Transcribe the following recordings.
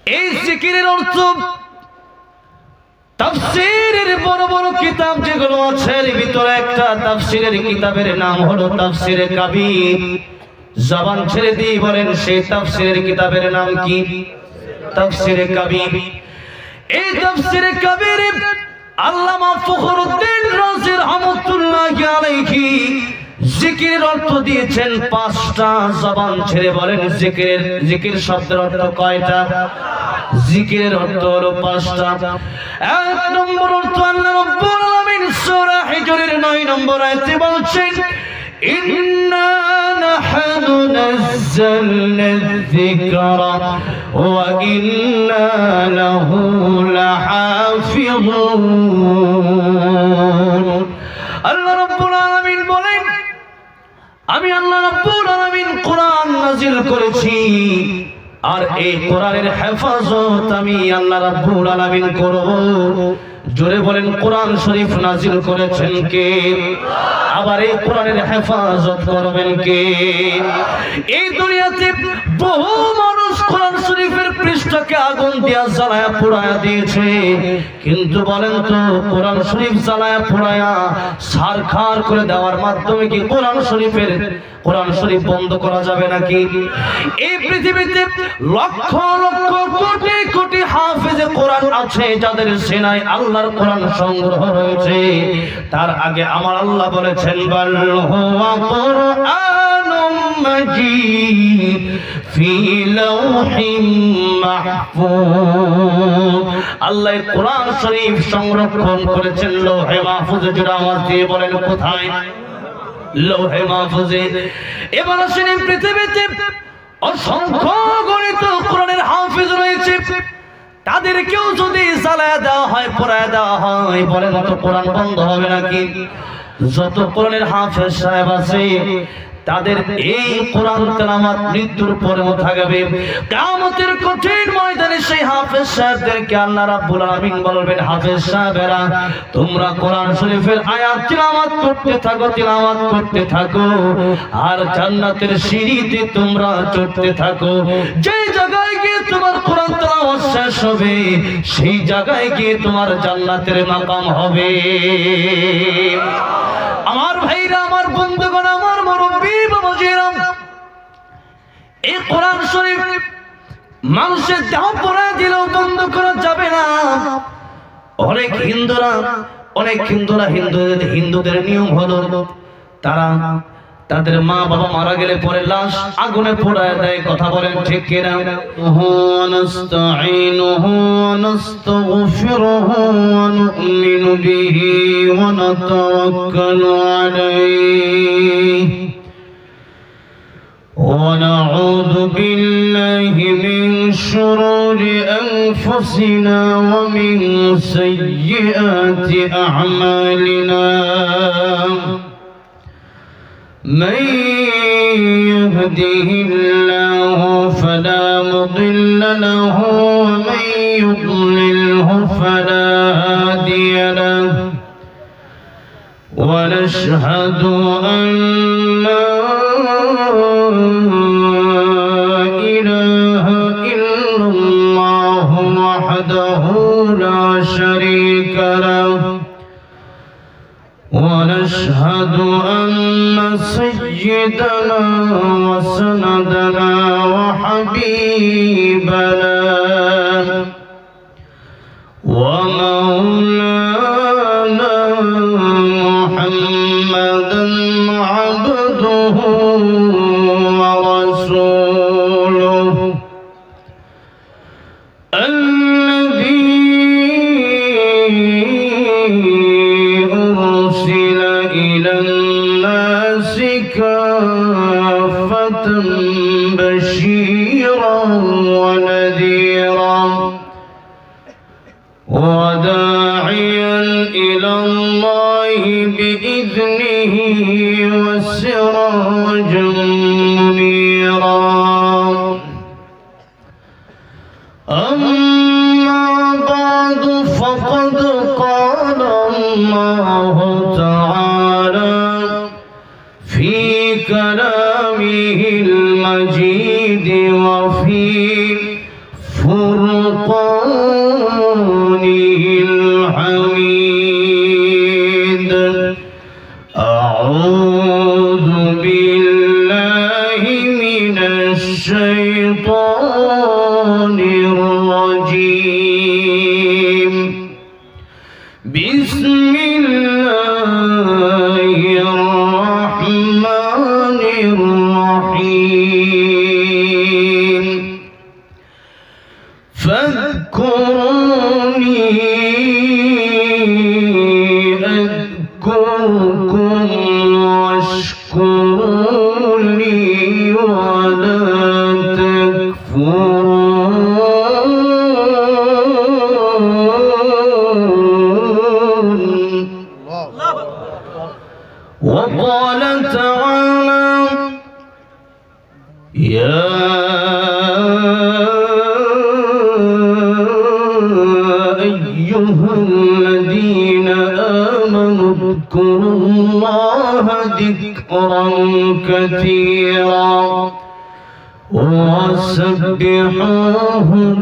এই জিকিরের অর্থ তাফসীরের বড় বড় কিতাব যেগুলো আছে এর ভিতরে একটা তাফসীরের কিতাবের নাম হলো তাফসীরে কাবীর। জবান ছেড়ে দিয়ে বলেন সেই তাফসীরের কিতাবের নাম কি? তাফসীরে কাবীর। এই তাফসীরে কাবীরে আল্লামা ফখরুদ্দীন রাজি রাহমাতুল্লাহি আলাইহি জিকিরের অর্থ দিয়েছেন পাঁচটা। জবান ছেড়ে বলেন জিকির শব্দের অর্থ কয়টা? জিকিরের অর্থ হলো পাঁচটা। এক নম্বর অর্থ আল্লাহ রাব্বুল আলামিন সূরা হিজরের 9 নম্বর আয়াতে বলছেন ইন্না নাহনু নাযালনা যিকরা ওয়া ইন্না লাহু লাহাফিযুন। আল্লাহ রাব্বুল আলামিন বলেন আমি আল্লাহ রাব্বুল আলামিন কোরআন নাযিল করেছি আর এই কোরআনের হেফাজত আমি আল্লাহ রাব্বুল আলামিন করব। জোরে বলেন কোরআন শরীফ নাযিল করেছেন কে? আবার এই কোরআনের হেফাজত করবেন কে? এই দুনিয়াতে বহু মানুষ কোরআন শরীফের পৃষ্ঠাকে আগুন দিয়া জ্বালায়া পোড়ায়া দিয়েছে, কিন্তু বলেন তো কোরআন শরীফ জ্বালায়া পোড়ায়া ছারখার করে দেওয়ার মাধ্যমে কি কোরআন শরীফ বন্ধ করা যাবে নাকি? এই পৃথিবীতে লক্ষ লক্ষ কোটি কোটি হাফেজে কোরআন আছে যাদের সিনায় আল্লাহর কোরআন সংগ্রহ রয়েছে। তার আগে আমার আল্লাহ বলেছেন বাল হুয়া কুরআনুম মাজিদ ফি লাওহিম মাহফুজ। আল্লাহ কোরআন শরীফ সংরক্ষণ করেছেন লৌহে মাহফুজে। জোরে আওয়াজ দিয়ে বলেন কোথায়? লৌহে মাহফুজে। এবার আসেন পৃথিবীতে অসংখ্য গণিত কোরআনের হাফেজ রয়েছে, তাদেরকেও যদি জ্বালায়া দেওয়া হয় পোড়ায়া দেওয়া হয় বলেন তো কোরআন বন্ধ হবে নাকি? যত কোরআনের হাফেজ সাহেব আছে তাদের এই কোরআন তেলাওয়াত মৃত্যুর পরেও থাকবে। কিয়ামতের কঠিন ময়দানে সেই হাফেজ সাহেবদেরকে আল্লাহ রাব্বুল আলামিন বলবেন হাফেজ সাহেবেরা তোমরা কোরআন শরীফের আয়াত তেলাওয়াত করতে থাকো আর জান্নাতের সিঁড়িতে তোমরা চড়তে থাকো। যে জায়গায় গিয়ে তোমার কোরআন তেলাওয়াত শেষ হবে সেই জায়গায় গিয়ে তোমার জান্নাতের মাকাম হবে। আমার ভাইরা, আমার বন্ধুগণ, আমার মুরব্বী বাবাজিরা, এই কোরআন শরীফ মানুষের দেহ পড়া দিলেও বন্ধ করা যাবে না। অনেক হিন্দুদের নিয়ম হলো তারা তাদের মা বাবা মারা গেলে পরে লাশ আগুনে পোড়ায় দেয়। কথা বলেন ঠিক কিনা? নাস্তাঈনুহু ওয়া নাস্তাগফিরুহু ওয়া নু'মিনু বিহি ওয়া নাতাওয়াক্কালু আলাইহি ওয়া নাউযু বিল্লাহি মিন শুরুরি আনফুসিনা ওয়া মিন সাইয়্যাতি আ'মালিনা। من يهده الله فلا مضل له ومن يضلله فلا هادي له ونشهد أن لا إله إلا الله وحده لا شريك له ونشهد أن سيدنا وسندنا وحبيبنا ومولانا محمدا عبده ورسوله كافة بشيرا ونذيرا وداعيا إلى الله بإذنه وسراجا منيرا. أما بعد فقد قال الله تعالى في كلامه المجيد وفي فرقانه فاذكروني أذكركم واشكروا لي ولا تكفرون. وقال تعالى يا أيها الذين آمنوا اذكروا الله ذكرا كثيرا وسبحوه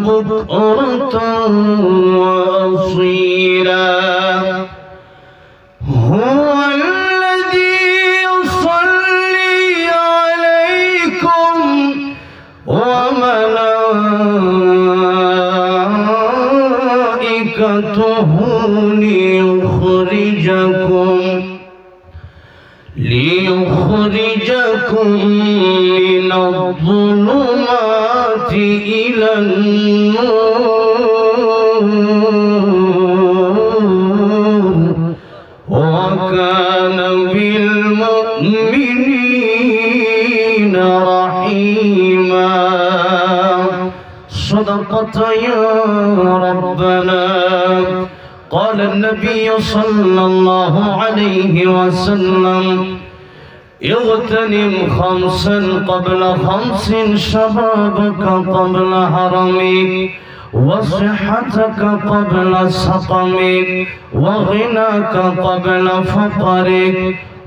بكرة وأصيلا. هو الذي يصلي عليكم وملائكته ليخرجكم من الظلمات إلى النور وكان بالمؤمنين رحيما. صدقت يا ربنا. قال النبي صلى الله عليه وسلم اغتنم خمسا قبل خمس شبابك قبل هرمك وصحتك قبل سقمك وغناك قبل فقرك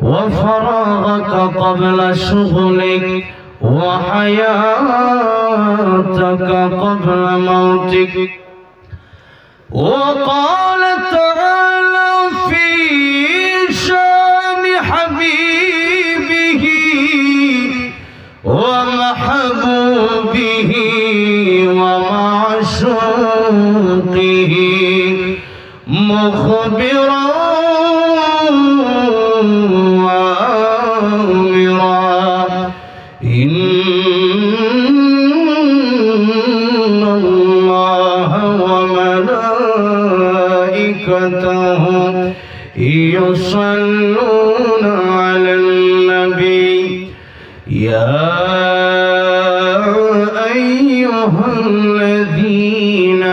وفراغك قبل شغلك وحياتك قبل موتك. وقال تعالى في شان حبيبه ومحبوبه ومعشوقه مخبرا وآمرا إن الله وملائكته يصلون على النبي يا أيها الذين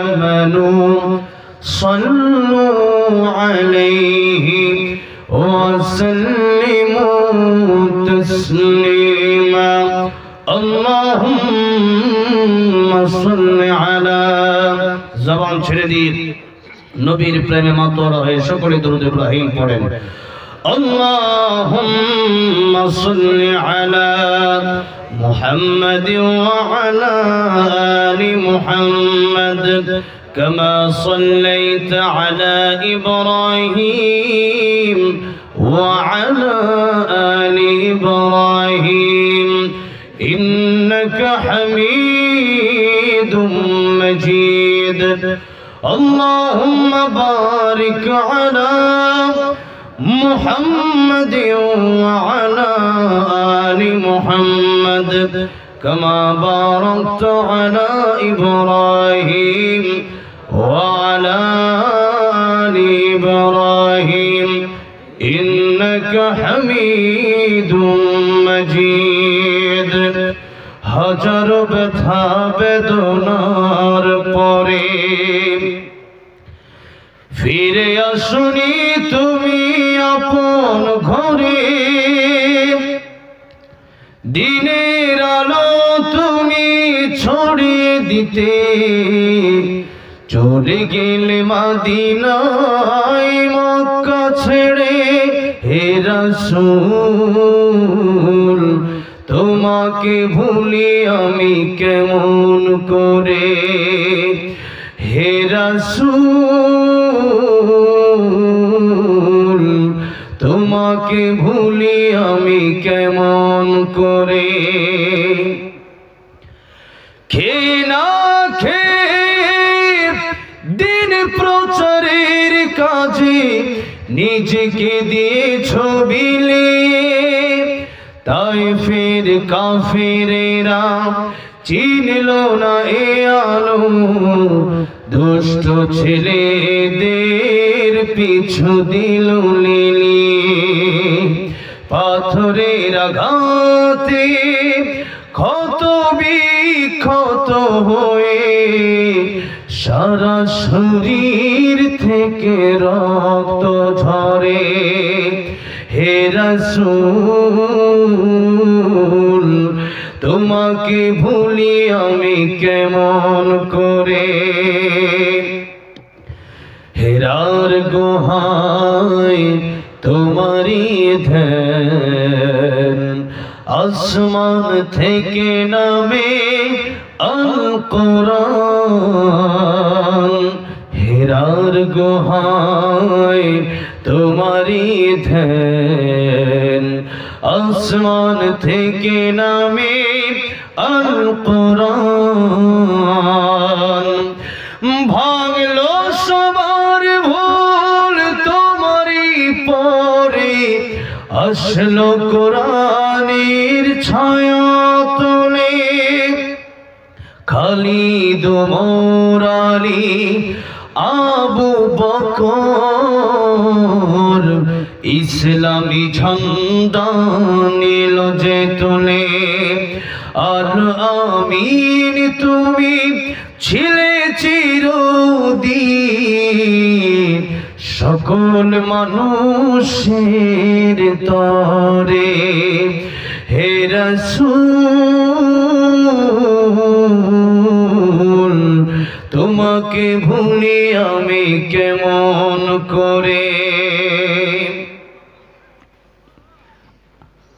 آمنوا صلوا عليه وسلموا تسليما. اللهم صل على زبان ছেড়ে দিন নবীর প্রেমে মাতোয়ারা হয়ে সকলে দরুদ ইব্রাহিম পড়েন। اللهم صل على محمد وعلى آل محمد كما صليت على إبراهيم وعلى آل إبراهيم إنك حميد مجيد. اللهم بارك على محمد وعلى آل محمد كما باركت على إبراهيم وعلى آل إبراهيم إنك حميد مجيد. হাজার ব্যথা বেদনার পরে ফিরে আসুনি তুমি আপন ঘরে, দিনের আলো তুমি ছড়িয়ে দিতে চলে গেলে মদিনায় মক্কা ছেড়ে। হে রাসূল তোমাকে ভুলি আমি কেমন করে, হে রাসূল তোমাকে ভুলি আমি কেমন করে। খেয়ে না খেয়ে দিন প্রচারের কাজে নিজেকে দিয়েছ বিলিয়ে, তাইফের কাফেরেরা চিনল না এ আলো দুষ্ট ছেলেদের পিছু দিল লিলি পাথরের আঘাতে ক্ষত বিক্ষত হয়ে সারা শরীর থেকে রক্ত ঝরে হে রাসূল তোমাকে ভুলি আমি কেমন করে হেরার গুহায় তোমারি ধ্যান আসমান থেকে নামে আল কোরআন হেরার গুহায় তোমারি ধ্যান আসমান থেকে নামে আল কোরআন ভাঙলো সবার ভুল তোমারি পরে আসলো কোরআনের ছায়া তলে খালিদ ওমর আলী আবু বকর ইসলামী ঝান্ডা নিল যে তুলে আর আমিন তুমি ছিলে চিরদিন সকল মানুষের তরে হে রাসূল তোমাকে ভুলি আমি কেমন করে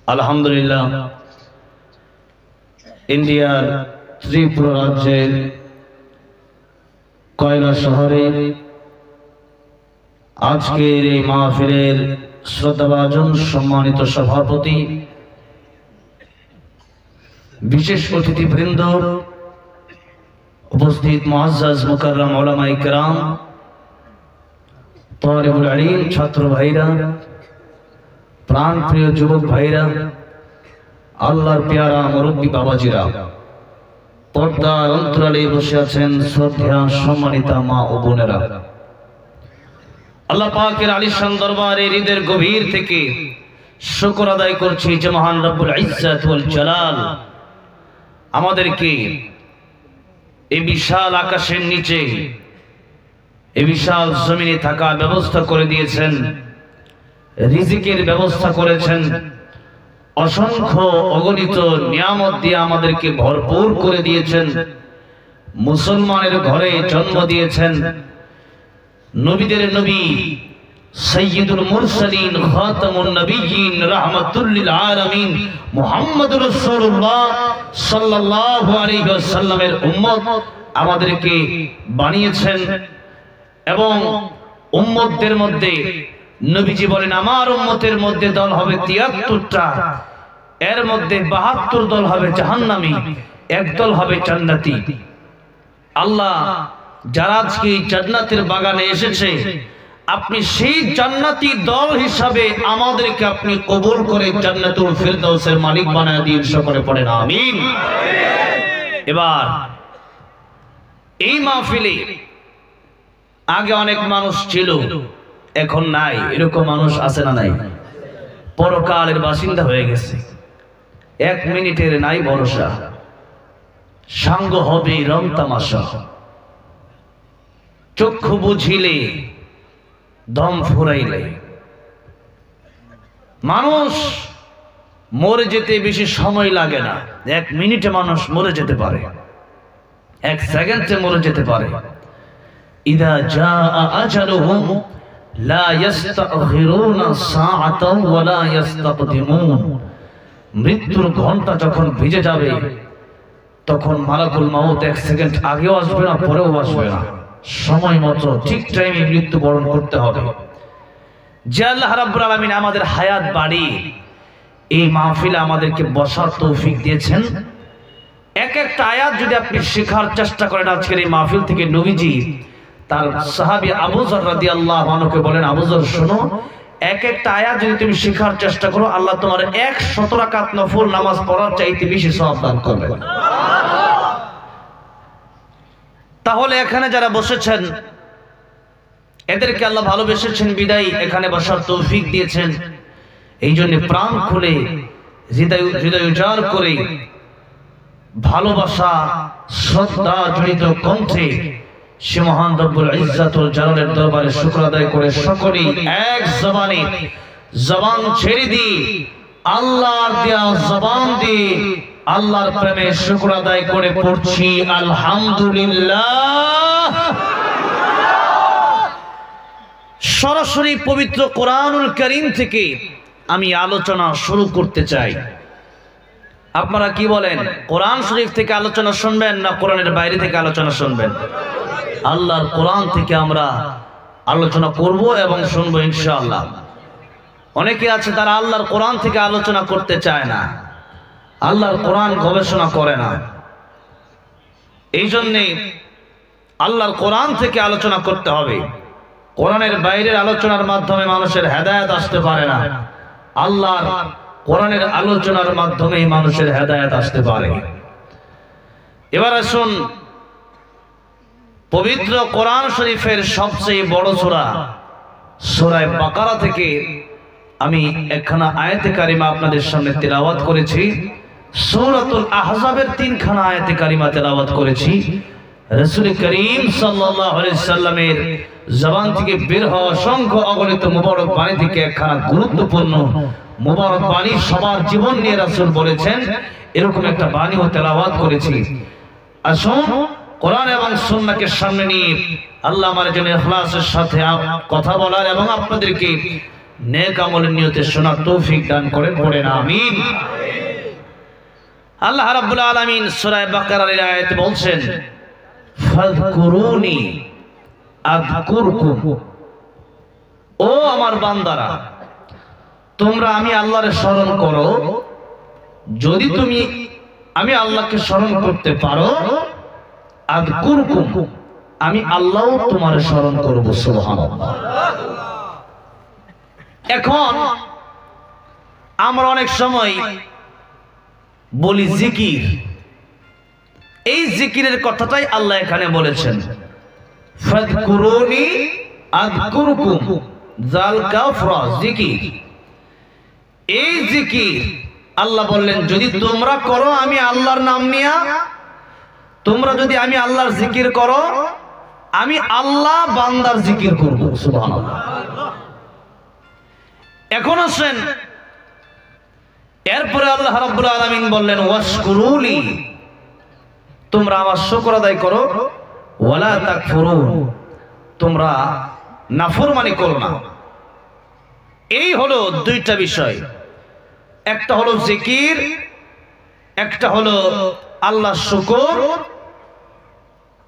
আলহামদুলিল্লাহ ইন্ডিয়ার ত্রিপুরা রাজ্যের কয়লা শহরে আজকের এই মাহফিলের শ্রদ্ধাভাজন সম্মানিত সভাপতি বিশেষ অতিথিবৃন্দ উপস্থিত মুআজ্জাজ মুকাররম উলামায়ে কেরাম তালিবুল ইলম ছাত্র ভাইরা প্রাণপ্রিয় যুবক ভাইরা আল্লাহর পেয়ারা মুরব্বী বাবাজিরা পর্দার অন্তরালে বসে আছেন শ্রদ্ধা সম্মানিতা মা ও বোনেরা আল্লাহ পাকের আলিশান দরবারে হৃদয়ের গভীর থেকে শুকর আদায় করছি যে মহান রব্বুল ইজ্জত ওয়াল জালাল আমাদেরকে এই বিশাল আকাশের নিচে এই বিশাল জমিনে থাকার ব্যবস্থা করে দিয়েছেন রিজিকের ব্যবস্থা করেছেন অসংখ্য অগণিত নিয়ামত দিয়ে আমাদেরকে ভরপুর করে দিয়েছেন মুসলমানের ঘরে জন্ম দিয়েছেন নবীদের নবী সাইয়্যিদুল মুরসালিন খাতামুন নবিয়্যিন রাহমাতুল লিল আলামিন মুহাম্মদুর রাসূলুল্লাহ সাল্লাল্লাহু আলাইহি ওয়াসাল্লামের উম্মত আমাদেরকে বানিয়েছেন এবং উম্মতদের মধ্যে নবীজি বলেন আমার উম্মতের মধ্যে দল হবে ৭৩টা এর মধ্যে ৭২ দল হবে জাহান্নামী এক দল হবে জান্নাতি আল্লাহ যারা আজকে জান্নাতের বাগানে এসেছে আপনি সেই জান্নাতি দল হিসাবে আমাদেরকে আপনি কবুল করে জান্নাতুল ফিরদাউসের মালিক বানায় দিন সকলে পড়েন আমিন এবার এই মাহফিলে আগে অনেক মানুষ ছিল এখন নাই এরকম মানুষ আছে না নাই পরকালের বাসিন্দা হয়ে গেছে এক মিনিটের নাই ভরসা সাঙ্গ হবে রং তামাশা চক্ষু বুঝিলে দম ফুরাইলে মানুষ মরে যেতে বেশি সময় লাগে না এক মিনিটে মানুষ মরে যেতে পারে এক সেকেন্ডে মরে যেতে পারে ইদা জাআ আজালুহুম লা ইস্তাখিরুনা সাআতান ওয়া লা ইস্তাকদিমুন মৃত্যুর ঘন্টা যখন ভিজে যাবে তখন মালাকুল মাউত এক সেকেন্ড আগেও আসবে না পরেও আসবে না সময় মতো ঠিক টাইমে মৃত্যুবরণ করতে হবে যে আল্লাহ রাব্বুল আলামিন আমাদের হায়াত বাড়িয়ে এই মাহফিলে আমাদেরকে বসার তৌফিক দিয়েছেন এক একটা আয়াত যদি আপনি শেখার চেষ্টা করেন আজকের এই মাহফিল থেকে নবীজি তার সাহাবী আবু যর রাদিয়াল্লাহু আনহুকে বলেন আবু যর শোনো এক একটা আয়াত যদি তুমি শেখার চেষ্টা করো আল্লাহ তোমার 100 রাকাত নফল নামাজ পড়ার চাইতে বেশি সওয়াব দান করবেন তাহলে এখানে যারা বসেছেন এদেরকে আল্লাহ ভালোবেসেছেন বিদায় এখানে বসার তৌফিক দিয়েছেন। এই জন্য প্রাণ খুলে হৃদয় উজাড় করে ভালোবাসা শ্রদ্ধা জড়িত কণ্ঠে সে মহান রব্বুল ইজ্জাতুল জালালের দরবারে শুকর আদায় করে সকলেই এক জবানে জবান ছেড়ে দিয়ে আল্লাহর দেয়া জবান দিয়ে আল্লাহর প্রেমে শুকর আদায় করে পড়ছি আলহামদুলিল্লাহ। সরাসরি পবিত্র কোরআনুল কারীম থেকে আমি আলোচনা শুরু করতে চাই। আপনারা কি বলেন, কোরআন শরীফ থেকে আলোচনা শুনবেন না কোরআনের বাইরে থেকে আলোচনা শুনবেন? আল্লাহর কোরআন থেকে আমরা আলোচনা করব এবং শুনবো ইনশাআল্লাহ। অনেকে আছে তারা আল্লাহর কোরআন থেকে আলোচনা করতে চায় না, আল্লাহর কোরআন গবেষণা করে না। এই জন্যে আল্লাহর কোরআন থেকে আলোচনা করতে হবে। কোরআনের বাইরের আলোচনার মাধ্যমে মানুষের হেদায়েত আসতে পারে না, আল্লাহর কোরআনের আলোচনার মাধ্যমেই মানুষের হেদায়েত আসতে পারে। এবার আসুন পবিত্র কোরআন শরীফের সবচেয়ে বড় সূরা সূরা বাকারা থেকে আমি একখানা আয়াতে কারিমা আপনাদের সামনে তেলাওয়াত করেছি। সূরাতুল আহজাবের 3খানা আয়াতে কারিমা তেলাওয়াত করেছি। রাসূল করিম সাল্লাল্লাহু আলাইহি সাল্লামের জবান থেকে বের হওয়া অসংখ্য অগণিত মুবারক বাণী থেকে একখানা গুরুত্বপূর্ণ মুবারক বাণী, সবার জীবন নিয়ে রাসূল বলেছেন, এরকম একটা বাণীও তেলাওয়াত করেছি। আসুন কোরআন এবং সুন্নাহকে সামনে নিয়ে আল্লাহ আমার জন্য ইখলাসের সাথে কথা বলার এবং আপনাদেরকে নেক আমলের নিয়তে শোনার তৌফিক দান করেন, পড়েন আমিন। আল্লাহ রাব্বুল আলামিন সূরা বাকারার আয়াতে বলছেন, ফাযকুরুনি আযকুরকুম, ও আমার বান্দারা তোমরা আমি আল্লাহরে স্মরণ করো, যদি তুমি আমি আল্লাহকে স্মরণ করতে পারো, আযকুরকুম আমি আল্লাহও তোমার স্মরণ করব। সুবহানাল্লাহ। এখন আমরা অনেক সময় বলি জিকির, এই জিকিরের কথাটাই আল্লাহ এখানে বলেছেন, ফাযকুরুনি আযকুরকুম, জাল কাফরা জিকির। এই জিকির আল্লাহ বললেন যদি তোমরা করো আমি আল্লাহর নাম নিয়া, তোমরা যদি আমি আল্লাহর জিকির করো, আমি আল্লাহ বান্দার জিকির করব। সুবহানাল্লাহ। এখন আসেন এরপরে আল্লাহ রাব্বুল আলামিন বললেন, ওয়াশকুরুলি, তোমরা আমার শুকর আদায় করো, ওয়ালা তাকফুরুন, তোমরা নাফরমানি করো না। এই হলো দুইটা বিষয়, একটা হলো জিকির, একটা হলো আল্লাহর শুকর।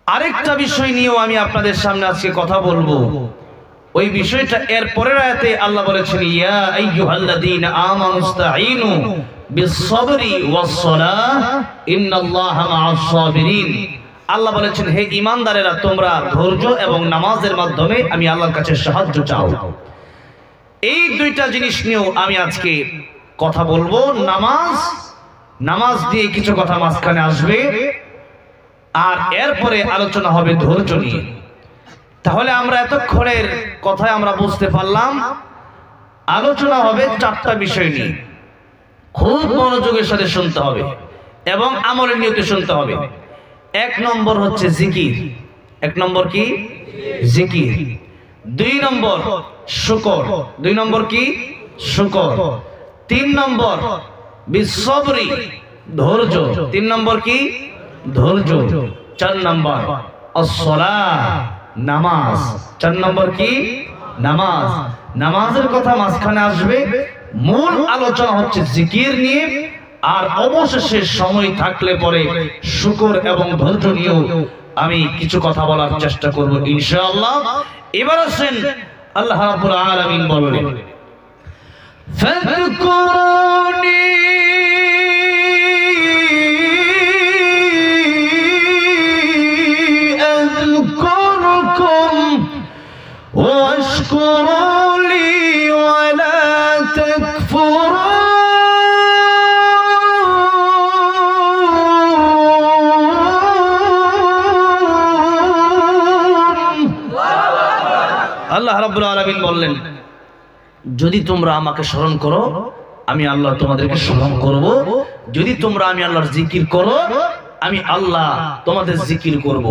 আরেকটা বিষয় নিয়েও আমি আপনাদের সামনে আজকে কথা বলবো। ওই বিষয়টা এর পরের আয়াতে আল্লাহ বলেছেন, ইয়া আইয়ুহাল্লাযীনা আমানুস্তাঈনু বিস-সাবরি ওয়াস-সালাহ ইন্নাল্লাহা মা'আস-সাবিরিন। আল্লাহ বলেছেন, হে ঈমানদারেরা তোমরা ধৈর্য এবং নামাজের মাধ্যমে আমি আল্লাহর কাছে সাহায্য চাও। এই দুইটা জিনিস নিয়েও আমি আজকে কথা বলবো। নামাজ দিয়ে কিছু কথা মাঝখানে আসবে, আর এরপরে আলোচনা হবে ধৈর্য নিয়ে। তাহলে আমরা এতক্ষণের কথায় আমরা বুঝতে পারলাম আলোচনা হবে 4টা বিষয় নিয়ে। খুব মনোযোগের সাথে শুনতে হবে এবং আমলের নিয়তে শুনতে হবে। 1 নম্বর হচ্ছে জিকির। 1 নম্বর কি? জিকির। 2 নম্বর শুকর। 2 নম্বর কি? শুকর। 3 নম্বর বিসবরি, ধৈর্য। 3 নম্বর কি? ধৈর্য। 4 নম্বর as-সালাহ, নামাজ। 4 নম্বর কি? নামাজ। নামাজের কথা মাঝখানে আসবে। মূল আলোচনা হচ্ছে জিকির নিয়ে, আর অবশেষে সময় থাকলে পরে শুকর এবং ধৈর্য নিয়েও আমি কিছু কথা বলার চেষ্টা করব ইনশাআল্লাহ। এবার আসেন আল্লাহ রাব্বুল আলামিন বলেন, ফাযকুরুনি আযকুরকুম ওয়াশকুরুলি ওয়ালা তাকফুরুন। আল্লাহ রাব্বুল আলামিন বললেন, যদি তোমরা আমাকে স্মরণ করো আমি আল্লাহ তোমাদেরকে স্মরণ করব, যদি তোমরা আমি আল্লাহর জিকির করো আমি আল্লাহ তোমাদের জিকির করব।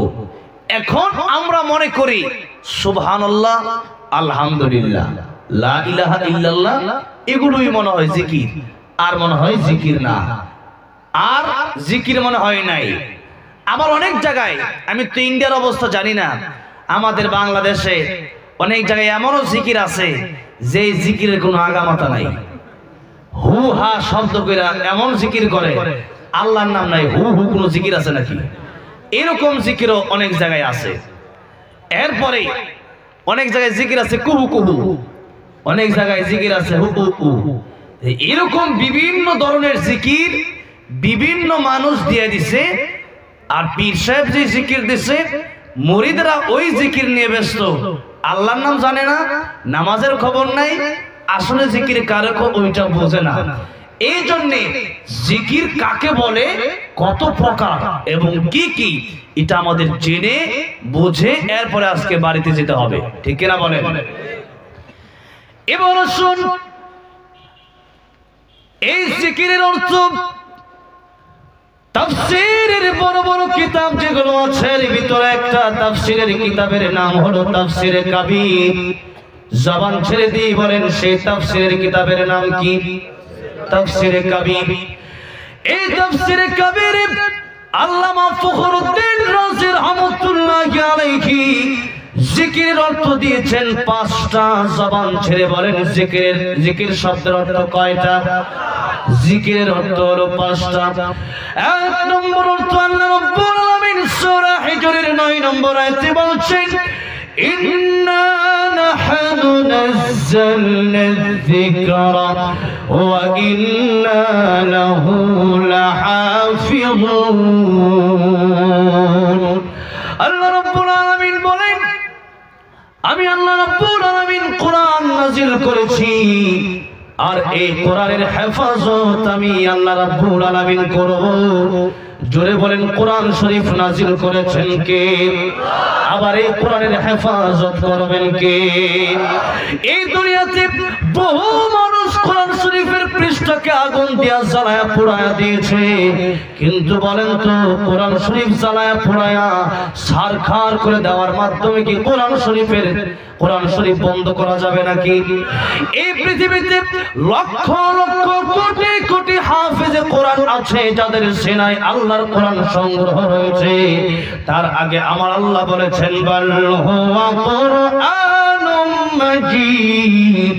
এখন আমরা মনে করি সুবহানাল্লাহ, আলহামদুলিল্লাহ, লা ইলাহা ইল্লাল্লাহ এগুলোই মনে হয় জিকির, আর মনে হয় জিকির না, আর জিকির মনে হয় নাই। আবার অনেক জায়গায়, আমি তো ইন্ডিয়ার অবস্থা জানি না, আমাদের বাংলাদেশে অনেক জায়গায় এমনও জিকির আছে যে জিকিরের কোনো আগামাতা নাই, হু হা শব্দ কইরা এমন জিকির করে, আল্লাহর নাম নাই, হু হু কোনো জিকির আছে নাকি? এরকম জিকিরও অনেক জায়গায় আছে। এরপরে অনেক জায়গায় জিকির আছে কুহু কুহু, অনেক জায়গায় জিকির আছে হু হু হু। এরকম বিভিন্ন ধরনের জিকির বিভিন্ন মানুষ দিয়ে দিছে। আর পীর সাহেব যে জিকির দিছে, মুরিদরা ওই জিকির নিয়ে ব্যস্ত, আল্লাহর নাম জানে না, নামাজের খবর নাই, আসলে জিকির কারে ওইটা বোঝে না। এই জন্য জিকির কাকে বলে, কত প্রকার এবং কি কি, এটা আমাদের জেনে বুঝে এরপরে আজকে বাড়িতে যেতে হবে, ঠিক কিনা বলেন? এবার শুন, এই জিকিরের অর্থ তাফসীরের বড় বড় কিতাব যেগুলো আছে, এর ভিতরে একটা তাফসীরের কিতাবের নাম হলো তাফসীরে কাবীর। জবান ছেড়ে দিয়ে বলেন সেই তাফসীরের কিতাবের নাম কি? তাফসীরে কাবীর। এই তাফসীরে কাবীরে আল্লামা ফখরুদ্দীন রাজি রাহমাতুল্লাহি আলাইহি জিকিরের অর্থ দিয়েছেন পাঁচটা। জবান ছেড়ে বলেন জিকির শব্দের অর্থ কয়টা? জিকিরের অর্থ হলো পাঁচটা। এক নম্বর অর্থ আল্লাহ রাব্বুল আলামিন সূরা হিজরের 9 নম্বর আয়াতে বলছেন, ইন্না নাহনু নাযালনা যিকরা ওয়া ইন্না লাহু লাহাফিযুন। আল্লাহ রাব্বুল আলামিন বলেন, আমি আল্লাহ রাব্বুল আলামিন কোরআন নাযিল করেছি, আর এই কোরআনের হেফাজত আমি আল্লাহ রাব্বুল আলামিন করব। জোরে বলেন কোরআন শরীফ নাযিল করেছেন কে? আবার এই কোরআনের হেফাজত করবেন কে? এই দুনিয়াতে বহু মানুষ কোরআন শরীফের পৃষ্ঠাকে আগুন দিয়া জ্বালায়া পোড়ায়া দিয়েছে, কিন্তু বলেন তো কোরআন শরীফ জ্বালায়া পোড়ায়া ছারখার করে দেওয়ার মাধ্যমে কি কোরআন শরীফ বন্ধ করা যাবে নাকি? এই পৃথিবীতে লক্ষ লক্ষ কোটি কোটি হাফেজে কোরআন আছে, যাদের সিনায় আল্লাহর কোরআন সংগ্রহ রয়েছে। তার আগে আমার আল্লাহ বলেছেন, বাল হুয়া কুরআনুম মাজিদ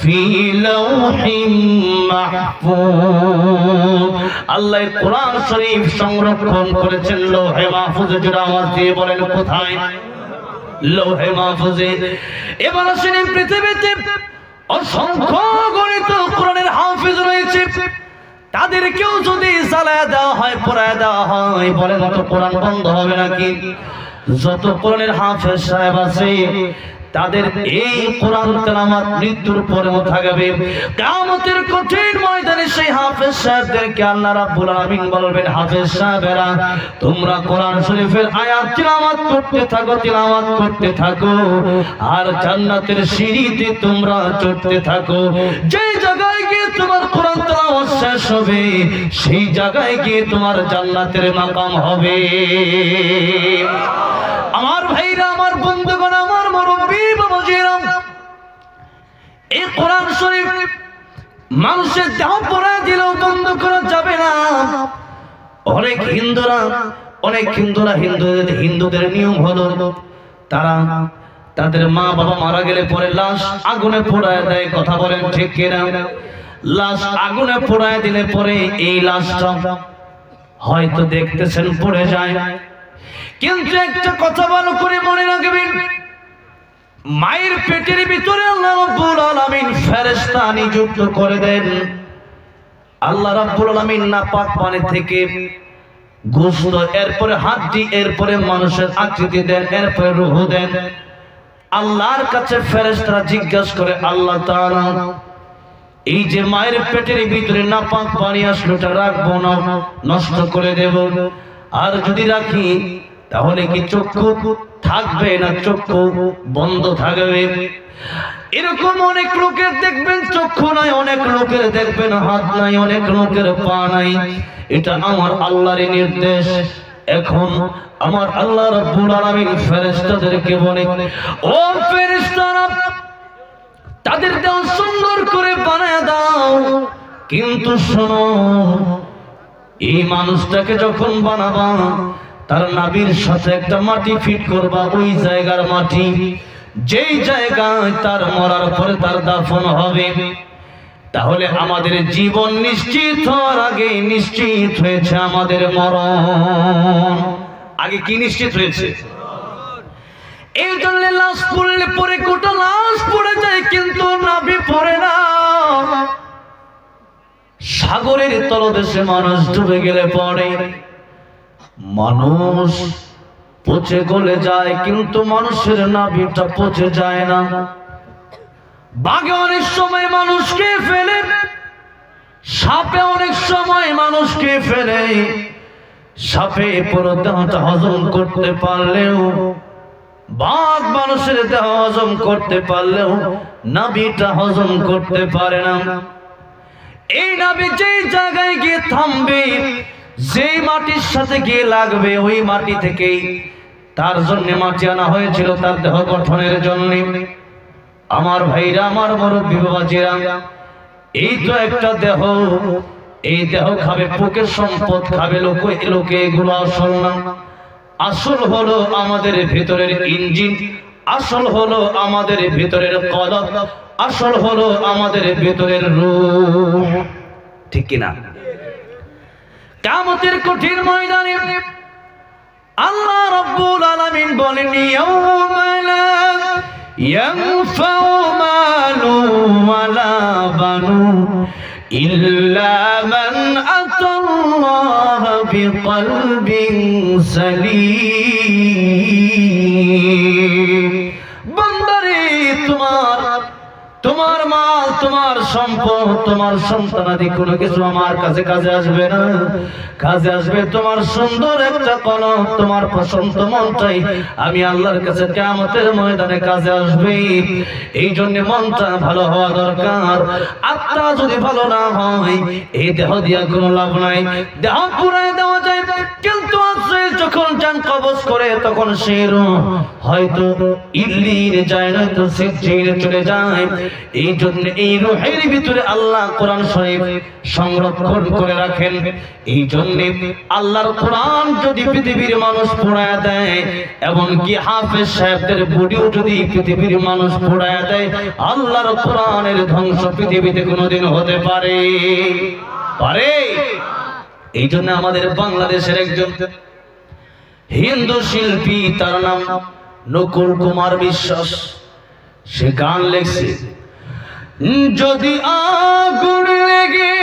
ফি লাওহিম মাহফুজ। আল্লাহ কোরআন শরীফ সংরক্ষণ করেছেন লৌহে মাহফুজে। জোরে আওয়াজ দিয়ে বলেন কোথায়? লৌহে মাহফুজে। এবার আসেন, পৃথিবীতে অসংখ্য গণিত কোরআনের হাফেজ রয়েছে, তাদেরকেও যদি জ্বালায়া দেওয়া হয়, পোড়ায়া দেওয়া হয়, বলেন তো কোরআন বন্ধ হবে নাকি? যত কোরআনের হাফেজ সাহেব আছে তাদের এই কোরআন তেলাওয়াত মৃত্যুর পরেও থাকবে। কিয়ামতের কঠিন ময়দানে সেই হাফেজ সাহেবদেরকে আল্লাহ রাব্বুল আলামিন বলবেন, হাফেজ সাহেবেরা তোমরা কোরআন শরীফের আয়াত তেলাওয়াত করতে থাকো, আর জান্নাতের সিঁড়িতে তোমরা চড়তে থাকো। যে জায়গায় গিয়ে তোমার কোরআন তেলাওয়াত শেষ হবে, সেই জায়গায় গিয়ে তোমার জান্নাতের মাকাম হবে। আমার ভাইরা, আমার বন্ধুগণ, আমার মুরব্বী বাবাজিরা, এই কোরআন শরীফ মানুষের দেহ পড়া দিলেও বন্ধ করা যাবে না। অনেক হিন্দুদের নিয়ম হলো তারা তাদের মা বাবা মারা গেলে পরে লাশ আগুনে পোড়ায় দেয়। কথা বলেন ঠিক কিনা? লাশ আগুনে পোড়ায় দিলে পরে এই লাশটা হয়তো দেখতেছেন পড়ে যায়, কিন্তু একটা কথা ভালো করে মনে রাখবেন, মায়ের পেটের ভিতরে আল্লাহ রাব্বুল আলামিন ফেরেশতা নিযুক্ত করে দেন। আল্লাহ রাব্বুল আলামিন নাপাক পানি থেকে গোশত, এরপরে হাড্ডি, এরপরে মানুষের আকৃতি দেন, এরপরে রূহ দেন। আল্লাহর কাছে ফেরেশতারা জিজ্ঞাসা করে, আল্লাহ তাআলা এই যে মায়ের পেটের ভিতরে নাপাক পানি আসলো, এটা রাখবো না, নষ্ট করে দেব? আর যদি রাখি তাহলে কি চক্ষু থাকবে না চক্ষু বন্ধ থাকবে। এরকম অনেক লোকের দেখবেন চক্ষু নাই, অনেক লোকের দেখবেন হাত নাই, অনেক লোকের পা নাই। এটা আমার আল্লাহর নির্দেশ। এখন আমার আল্লাহ রাব্বুল আলামিন ফেরেশতাদেরকে বলে, ও ফেরেশতারা, তাদের দেহ সুন্দর করে বানায় দাও, কিন্তু শোনো, এই মানুষটাকে যখন বানাবা তার নাভির সাথে একটা মাটি ফিট করবা, ওই জায়গার মাটি যেই জায়গায় তার মরার পরে তার দাফন হবে। তাহলে আমাদের জীবন নিশ্চিত হওয়ার আগে নিশ্চিত হয়েছে আমাদের মরণ। আগে কি নিশ্চিত হয়েছে? এই জন্য লাশ পড়লে পরে গোটা লাশ পড়ে যায়, কিন্তু নাভি পড়ে না। সাগরের তলদেশে মানুষ ডুবে গেলে পড়ে, মানুষ পচে গলে যায়, কিন্তু মানুষের নাভিটা পচে যায় না। বাঘে অনেক সময় মানুষকে ফেলে, সাপে অনেক সময় মানুষকে ফেলে। সাপে পুরো দেহটা হজম করতে পারলেও, বাঘ মানুষের দেহ হজম করতে পারলেও নাভিটা হজম করতে পারে না। এই নাভি যেই জায়গায় গিয়ে থামবে, যেই মাটির সাথে গিয়ে লাগবে, ওই মাটি থেকেই তার জন্য মাটি আনা হয়েছিল তার দেহ গঠনের জন্য। আমার ভাইরা, আমার মুরব্বি বাবাজিরা, এই তো একটা দেহ, এই দেহ খাবে পোকের সম্পদ, খাবে লোকে, এগুলো আসল না। আসল হলো আমাদের ভিতরের ইঞ্জিন, আসল হলো আমাদের ভিতরের কলব, আসল হলো আমাদের ভিতরের রূহ। ঠিক কিনা? কিয়ামতের কঠিন ময়দানে আল্লাহ রাব্বুল আলামিন বলেন, ইয়াউমা লা ইয়ানফাউ মালুন ওয়ালা বানুন ইল্লা মান আতাল্লাহা বিকলবিন সালিম। বান্দারে, তোমার মাল, তোমার সম্পদ, তোমার সন্তানাদি কোনো কিছু আমার কাছে কাজে আসবে না। কাজে আসবে তোমার সুন্দর একটা কলম, তোমার পছন্দ মনটাই আমি আল্লাহর কাছে কিয়ামতের ময়দানে কাজে আসবে। এই জন্য মনটা ভালো হওয়া দরকার। আত্মা যদি ভালো না হয়, এই দেহ দিয়া কোনো লাভ নাই। দেহ পুরাই দেওয়া যায়, কিন্তু যখন জান কবজ করে তখন সে হয়তো ইল্লিন যায়, নয়তো সিজ্জিনে চলে যায়। এই জন্য এই রূহের ভিতরে আল্লাহ কোরআন শরীফ সংরক্ষণ করে রাখেন। এই জন্য আল্লাহর কোরআন যদি পৃথিবীর মানুষ পড়ায় দেয়, এমনকি হাফেজ সাহেবদের বডিও যদি পৃথিবীর মানুষ পড়ায় দেয়, আল্লাহর কোরআনের ধ্বংস পৃথিবীতে কোনোদিন হতে পারে? এই জন্য আমাদের বাংলাদেশের একজন হিন্দু শিল্পী, তার নাম নকুল কুমার বিশ্বাস, সে গান লেখছে, যদি আগুন লেগে,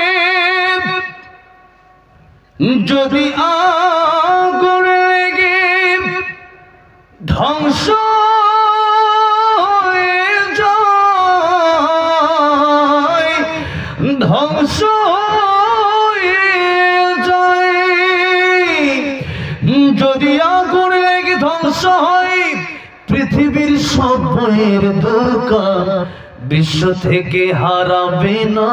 যদি আগুন লেগে ধ্বংস হয়ে যায়, ধ্বংস যদি আগুন লেগে ধ্বংস হয় পৃথিবীর সব বইয়ের দোকান, বিশ্ব থেকে হারাবে না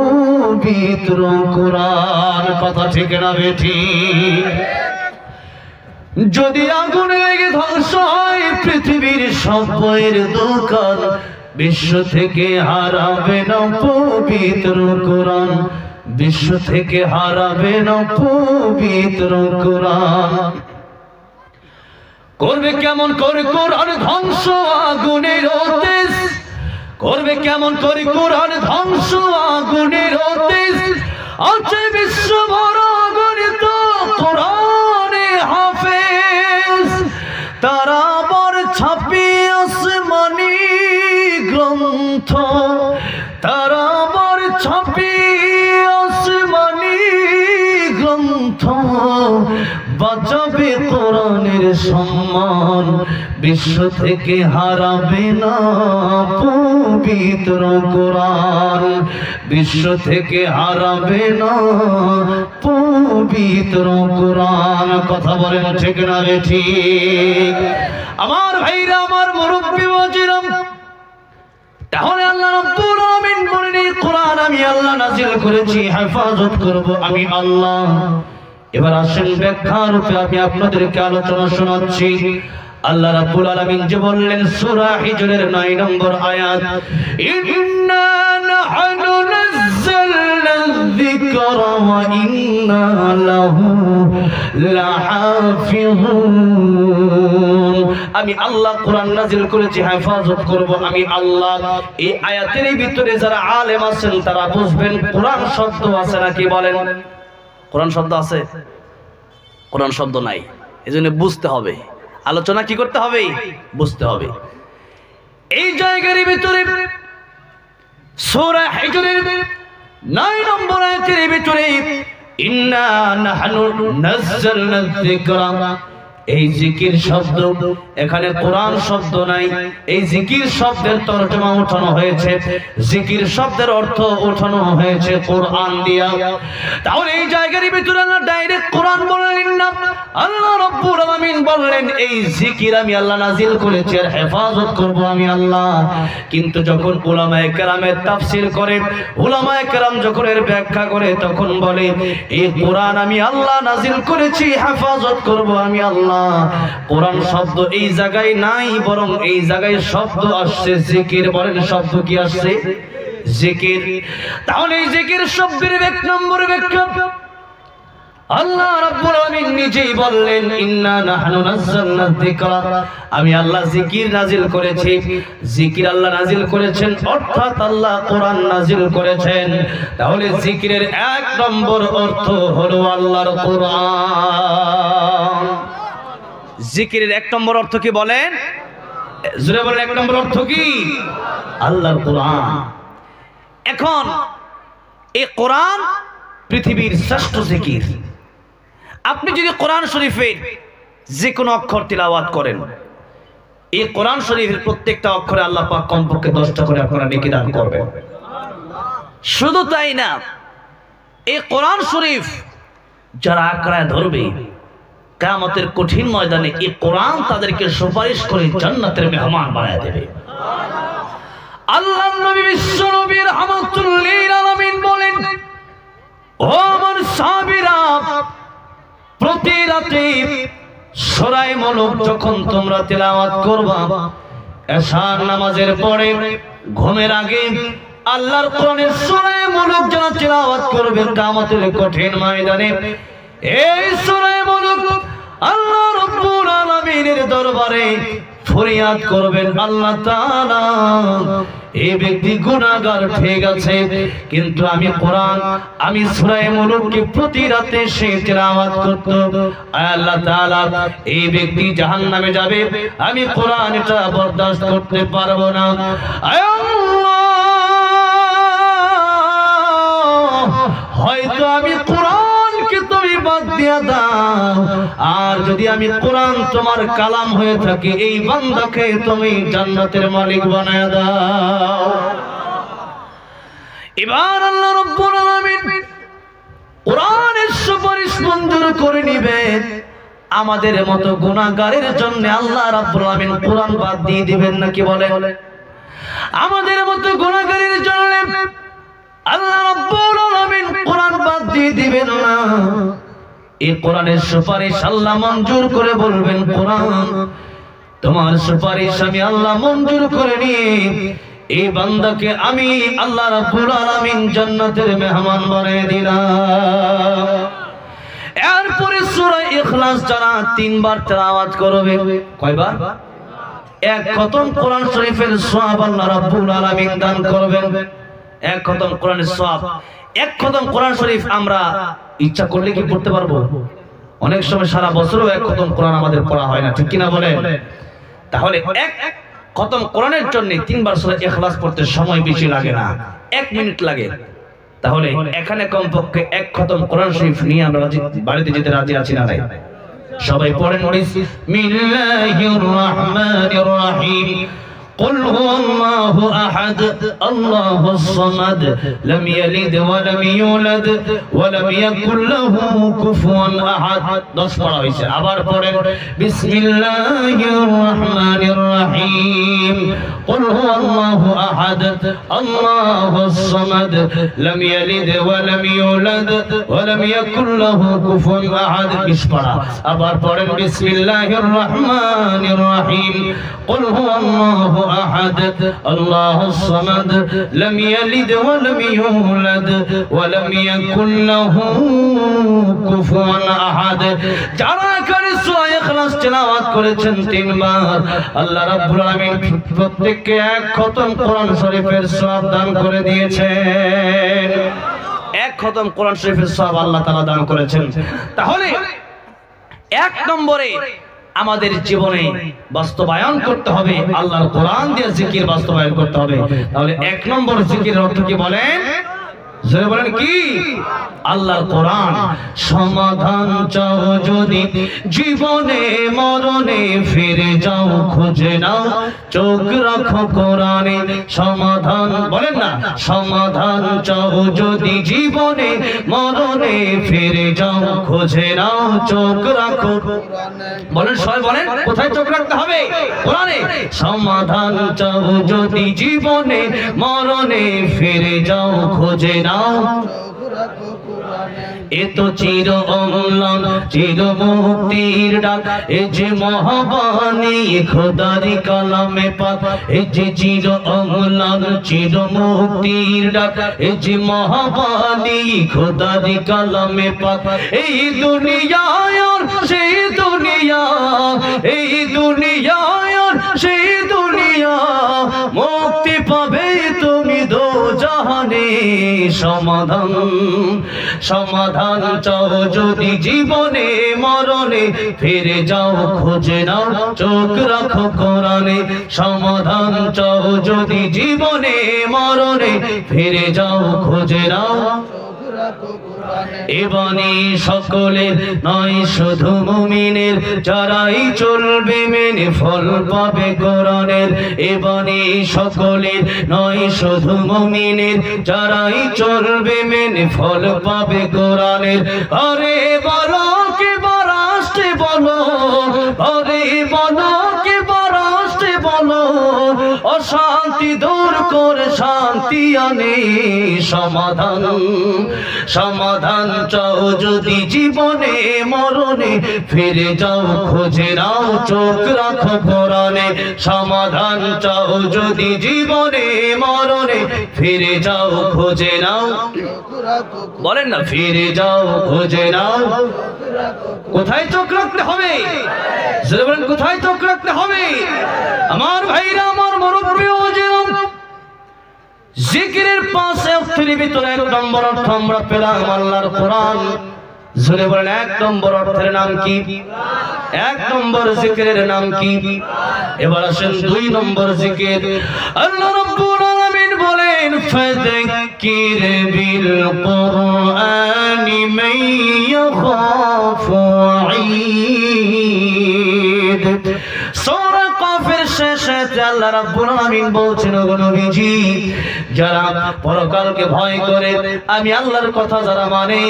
পবিত্র কোরআন। কথা ঠিক না বেঠি? যদি আগুন লেগে ধ্বংস হয় পৃথিবীর সব বইয়ের দোকান, বিশ্ব থেকে হারাবে না পবিত্র কোরআন, বিশ্ব থেকে হারাবে না পবিত্র কোরআন। করবে কেমন করে কোরআন ধ্বংস আগুনের তেজ, করবে কেমন করে কোরআন ধ্বংস আগুনের তেজ। আছে বিশ্ব বড় গণিত কোরআনে হাফেজ, তারা আবার ছাপি আসমানি গ্রন্থ, তারা আবার ছাপি আসমানি গ্রন্থ, বাজাবে যাবে কোরআনের সম্মান, বিশ্ব থেকে হারাবে না পবিত্র কোরআন, বিশ্ব থেকে হারাবে না পবিত্র কোরআন। কথা বলেন ঠিক না রে ঠিক? আমার ভাইরা, আমার মুরব্বী ওয়াজিরাম, তাহলে আল্লাহ রাব্বুল আলামিন বলেন এই কোরআন আমি আল্লাহ নাযিল করেছি, হেফাজত করব আমি আল্লাহ। এবার আসেন ব্যাখ্যার রূপে আমি আপনাদেরকে আলোচনা শোনাচ্ছি। আল্লাহ রাব্বুল আলামিন যে বললেন সূরা হিজরের 9 নম্বর আয়াত, ইন্না নাহনু নাযালনা যিকরা ওয়া ইন্না লাহু লাহাফিজুন। আমি আল্লাহ কোরআন নাযিল করেছি, হেফাজত করব আমি আল্লাহ। এই আয়াতের ভিতরে যারা আলেম আছেন তারা বুঝবেন কোরআন শব্দ আছে নাকি? বলেন, কোরআন শব্দ আছে? কোরআন শব্দ নাই, এজন্য বুঝতে হবে। আলোচনা কি করতে হবে? বুঝতে হবে। এই জায়গার ভিতরে সূরা হিজরের 9 নম্বর আয়াতের ভিতরে ইন্না নাহনু নাযালনা যিকরা, এই জিকির শব্দ, এখানে কোরআন শব্দ নাই। এই জিকির শব্দের তরজমা উঠানো হয়েছে, জিকির শব্দের অর্থ উঠানো হয়েছে কোরআন দিয়া। তাহলে এই জায়গার ভিতরে আল্লাহ ডাইরেক্ট কোরআন বললেন না, আল্লাহ রাব্বুল আলামিন বললেন এই জিকির আমি আল্লাহ নাযিল করেছি আর হেফাজত করব আমি আল্লাহ। কিন্তু যখন উলামায়ে কেরামের তাফসীর করে, উলামায়ে কেরাম যখন এর ব্যাখ্যা করে, তখন বলে এই কোরআন আমি আল্লাহ নাযিল করেছি, হেফাজত করব আমি আল্লাহ। কোরআন শব্দ এই জায়গায় নাই, বরং এই জায়গায় শব্দ আসছে জিকির। বলেন শব্দ কি আসছে? জিকির। তাহলে এই জিকির শব্দের এক নম্বর ব্যাখ্যা আল্লাহ রাব্বুল আলামিন নিজেই বললেন ইন্না নাহনু নাযালনা যিকরা, আমি আল্লাহ জিকির নাযিল করেছি। জিকির আল্লাহ নাযিল করেছেন অর্থাৎ আল্লাহ কোরআন নাযিল করেছেন। তাহলে জিকিরের এক নম্বর অর্থ হলো আল্লাহর কোরআন। জিকিরের এক নম্বর অর্থ কি বলেন? জোরে বলেন, এক নম্বর অর্থ কি? আল্লাহর কোরআন। এখন এই কোরআন পৃথিবীর শ্রেষ্ঠ জিকির। আপনি যদি কোরআন শরীফের যে কোনো অক্ষর তিলাওয়াত করেন, এই কোরআন শরীফের প্রত্যেকটা অক্ষরে আল্লাহ পাক কমপক্ষে 10টা করে আপনারা নেকি দান করবেন। শুধু তাই না, এই কোরআন শরীফ যারা আঁকড়ায় ধরবে, কিয়ামতের কঠিন ময়দানে এই কোরআন তাদেরকে সুপারিশ করে জান্নাতের মেহমান বানায় দেবে। আল্লাহর নবী বিশ্ব নবী রাহমাতুল লিল আলামিন বলেন, ও আমার সাহাবীরা, প্রতি রাতে সূরা মুলক যখন তোমরা তিলাওয়াত করবা, এশার নামাজের পরে ঘুমের আগে আল্লাহর কোরআনের সূরা মুলক যারা তিলাওয়াত করবে কিয়ামতের কঠিন ময়দানে, এই সূরা মুলক আল্লাহ রাব্বুল আলামিনের দরবারে ফরিয়াদ করবেন, আল্লাহ তাআলা এই ব্যক্তি গুনাহগার ঠিক আছে, কিন্তু আমি কোরআন, আমি সূরা মুলককে প্রতি রাতে সে তিলাওয়াত করত, আল্লাহ তাআলা এই ব্যক্তি জাহান্নামে যাবে, আমি কোরআন এটা বরদাস্ত করতে পারবো না। হয়তো আমি কোরআনকে তুমি বাদ দিয়া দাও, আর যদি আমি কোরআন তোমার কালাম হয়ে থাকি, এই বান্দাকে তুমি জান্নাতের মালিক বানায় দাও। এবার আল্লাহ রাব্বুল আলামিন কোরআনের সুপারিশ মঞ্জুর করে নিবেন। আমাদের মতো গুনাহগারের জন্য আল্লাহ রাব্বুল আলামিন কোরআন বাদ দিয়ে দিবেন নাকি? বলে আমাদের মতো গুনাহগারের জন্য আল্লাহ রাব্বুল আলামিন কোরআন বাদ দিয়ে দিবেন না। এই কোরআনের সুপারিশ আল্লাহ মঞ্জুর করে বলবেন, কোরআন তোমার সুপারিশ আমি আল্লাহ মঞ্জুর করে নিয়ে এই বান্দাকে আমি আল্লাহ রাব্বুল আলামিন জান্নাতের মেহমান বানিয়ে দিলাম। এরপরে সূরা ইখলাস যারা 3 বার তেলাওয়াত করবে, কয়বার? এক খতম কোরআন শরীফের সওয়াব আল্লাহ রাব্বুল আলামিন দান করবেন। এক খতম কোরআনের সওয়াব, এক খতম কোরআন শরীফ আমরা ইচ্ছা করলে কি পড়তে পারবো? অনেক সময় সারা বছরও এক খতম কোরআন আমাদের পড়া হয় না, ঠিক কিনা বলেন? তাহলে এক খতম কোরআনের জন্য 3 বার সূরা ইখলাস পড়তে সময় বেশি লাগে না, 1 মিনিট লাগে। তাহলে এখানে কমপক্ষে এক খতম কোরআন শরীফ নিয়ে আমরা বাড়িতে যেতে রাজি আছি না নাই? সবাই পড়েন বিসমিল্লাহির রহমানির রহিম قل هو الله أحد الله الصمد لم يلد ولم يولد ولم يكن له كفوا أحد দশ পড়া হয়েছে আবার পড়েন বিসমিল্লাহির রহমানির রহিম قل هو الله أحد الله الصمد لم يلد ولم يولد ولم يكن له كفوا أحد বিশ পড়া আবার পড়েন বিসমিল্লাহির রহমানির রহিম قل هو الله أحد الله الصمد لم يلد ولم يولد ولم يكن له كفوا أحد যারা করে সূরা ইখলাস তেলাওয়াত করেছেন তিনবার আল্লাহ রাব্বুল আলামিন প্রত্যেককে এক খতম কোরআন শরীফের সওয়াব দান করে দিয়েছেন এক খতম কোরআন শরীফের সওয়াব আল্লাহ তাআলা দান করেছেন তাহলে এক নম্বরে আমাদের জীবনে বাস্তবায়ন করতে হবে আল্লাহর কোরআন দিয়ে জিকির বাস্তবায়ন করতে হবে তাহলে এক নম্বর জিকিরের অর্থ কি বলেন জোরে বলেন কি আল্লাহর কোরআন সমাধান চাও যদি জীবনে মরণে ফিরে যাও খুঁজে নাও চোখ রাখো কোরআনে সমাধান বলেন না সমাধান চাও যদি জীবনে মরণে ফিরে যাও খুঁজে নাও চোখ রাখো কোরআনে বলেন সবাই বলেন কোথায় চোখ রাখতে হবে কোরআনে সমাধান চাও যদি জীবনে মরণে ফিরে যাও খুঁজে নাও এত চির অম্লান চির মুক্তির ডাক এ যে মহাবাণী খোদারি কালামে পাক এ যে চির অম্লান চির মুক্তির ডাক এ যে মহাবাণী খোদারি কালামে পাক এই দুনিয়ায় আর সেই দুনিয়া এই দুনিয়ায় আর সেই দুনিয়া মুক্তি পাবে তুমি দো জাহানে সমাধান সমাধান চাও যদি জীবনে মরণে ফিরে যাও খুঁজে নাও চোখ রাখো কোরআনে সমাধান চাও যদি জীবনে মরণে ফিরে যাও খুঁজে নাও এবানি সকলের নয় শুধু মুমিনের যারাই চলবে মেনে ফল পাবে কোরআনের এবানি সকলের নয় শুধু মুমিনের যারাই চলবে মেনে ফল পাবে কোরআনের আরে বলো কে বারাস্তে বলো আরে বলো কে বারাস্তে বলো অশান্তি দূর করে শান্তি আনে সমাধান সমাধান চাও যদি জীবনে মরণে ফিরে যাও খুঁজে নাও চোখ রাখো কোরআনে সমাধান চাও যদি জীবনে মরণে ফিরে যাও খুঁজে নাও বলেন না ফিরে যাও খুঁজে নাও কোথায় চোখ রাখতে হবে বলেন কোথায় চোখ রাখতে হবে আমার ভাইরা আমার মুরব্বি ও জীবন জিকিরের পাশে অর্থের ভিতরে এক নম্বর অর্থ আমরা পেলাম আল্লাহর কোরআন জোরে বলেন এক নম্বর অর্থের নাম কি এক নম্বর জিকিরের নাম কি এবার আসেন দুই নম্বর জিকির আল্লাহ রাব্বুল আলামিন বলেন ফাযাক্কির বিল কুরআনি মান ইয়াখাফু ঈদ সূরা কাফের শেষে আল্লাহ রাব্বুল আলামিন বলছেন ওগো নবীজি যারা পরকালকে ভয় করে আমি আল্লাহর কথা যারা মানে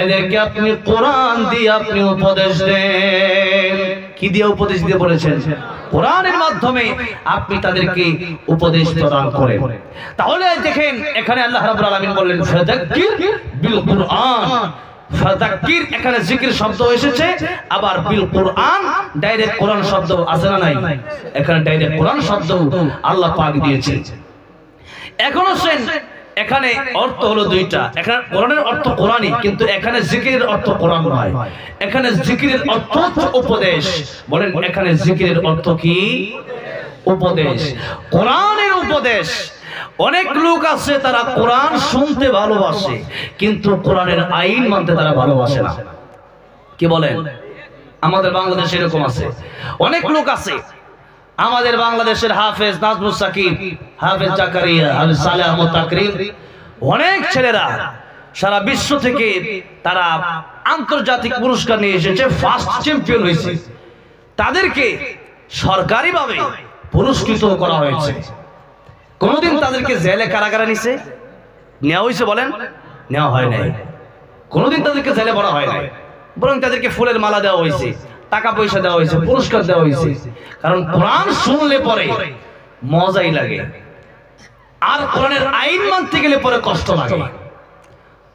এদেরকে আপনি কোরআন দিয়ে আপনি উপদেশ দেন কি দিয়ে উপদেশ দিয়ে বলেছেন কোরআনের মাধ্যমে আপনি তাদেরকে উপদেশ প্রদান করেন তাহলে দেখেন এখানে আল্লাহ রাব্বুল আলামিন বললেন ফাযাক্কির বিল কুরআন ফাযাক্কির এখানে জিকির শব্দ এসেছে আবার বিল কুরআন ডাইরেক্ট কোরআন শব্দ আছে না নাই এখানে ডাইরেক্ট কোরআন শব্দ আল্লাহ পাক দিয়েছে এখন আসেন এখানে অর্থ হলো দুইটা এখানে কোরআনের অর্থ কোরআনই কিন্তু এখানে জিকিরের অর্থ কোরআন নয় এখানে জিকিরের অর্থ হচ্ছে উপদেশ বলেন এখানে জিকিরের অর্থ কি উপদেশ কোরআনের উপদেশ অনেক লোক আছে তারা কোরআন শুনতে ভালোবাসে কিন্তু কোরআনের আইন মানতে তারা ভালোবাসে না কি বলেন আমাদের বাংলাদেশে এরকম আছে অনেক লোক আছে আমাদের বাংলাদেশের হাফেজ নাজমুস সাকিব হাফেজ জাকারিয়া হাফেজ সালেহ আহমদ তাকরিম অনেক ছেলেরা সারা বিশ্ব থেকে তারা আন্তর্জাতিক পুরস্কার নিয়ে এসেছে, ফার্স্ট চ্যাম্পিয়ন হয়েছে, তাদেরকে সরকারিভাবে পুরস্কৃত করা হয়েছে। কোনদিন তাদেরকে জেলে কারাগারে নিছে নেওয়া হয়েছে? বলেন, নেওয়া হয় নাই। কোনদিন তাদেরকে জেলে ভরা হয় নাই, বরং তাদেরকে ফুলের মালা দেওয়া হয়েছে, টাকা পয়সা দেওয়া হয়েছে, পুরস্কার দেওয়া হয়েছে। কারণ কোরআন শুনলে পরে মজাই লাগে, আর কোরআনের আইন মানতে গেলে পরে কষ্ট লাগে,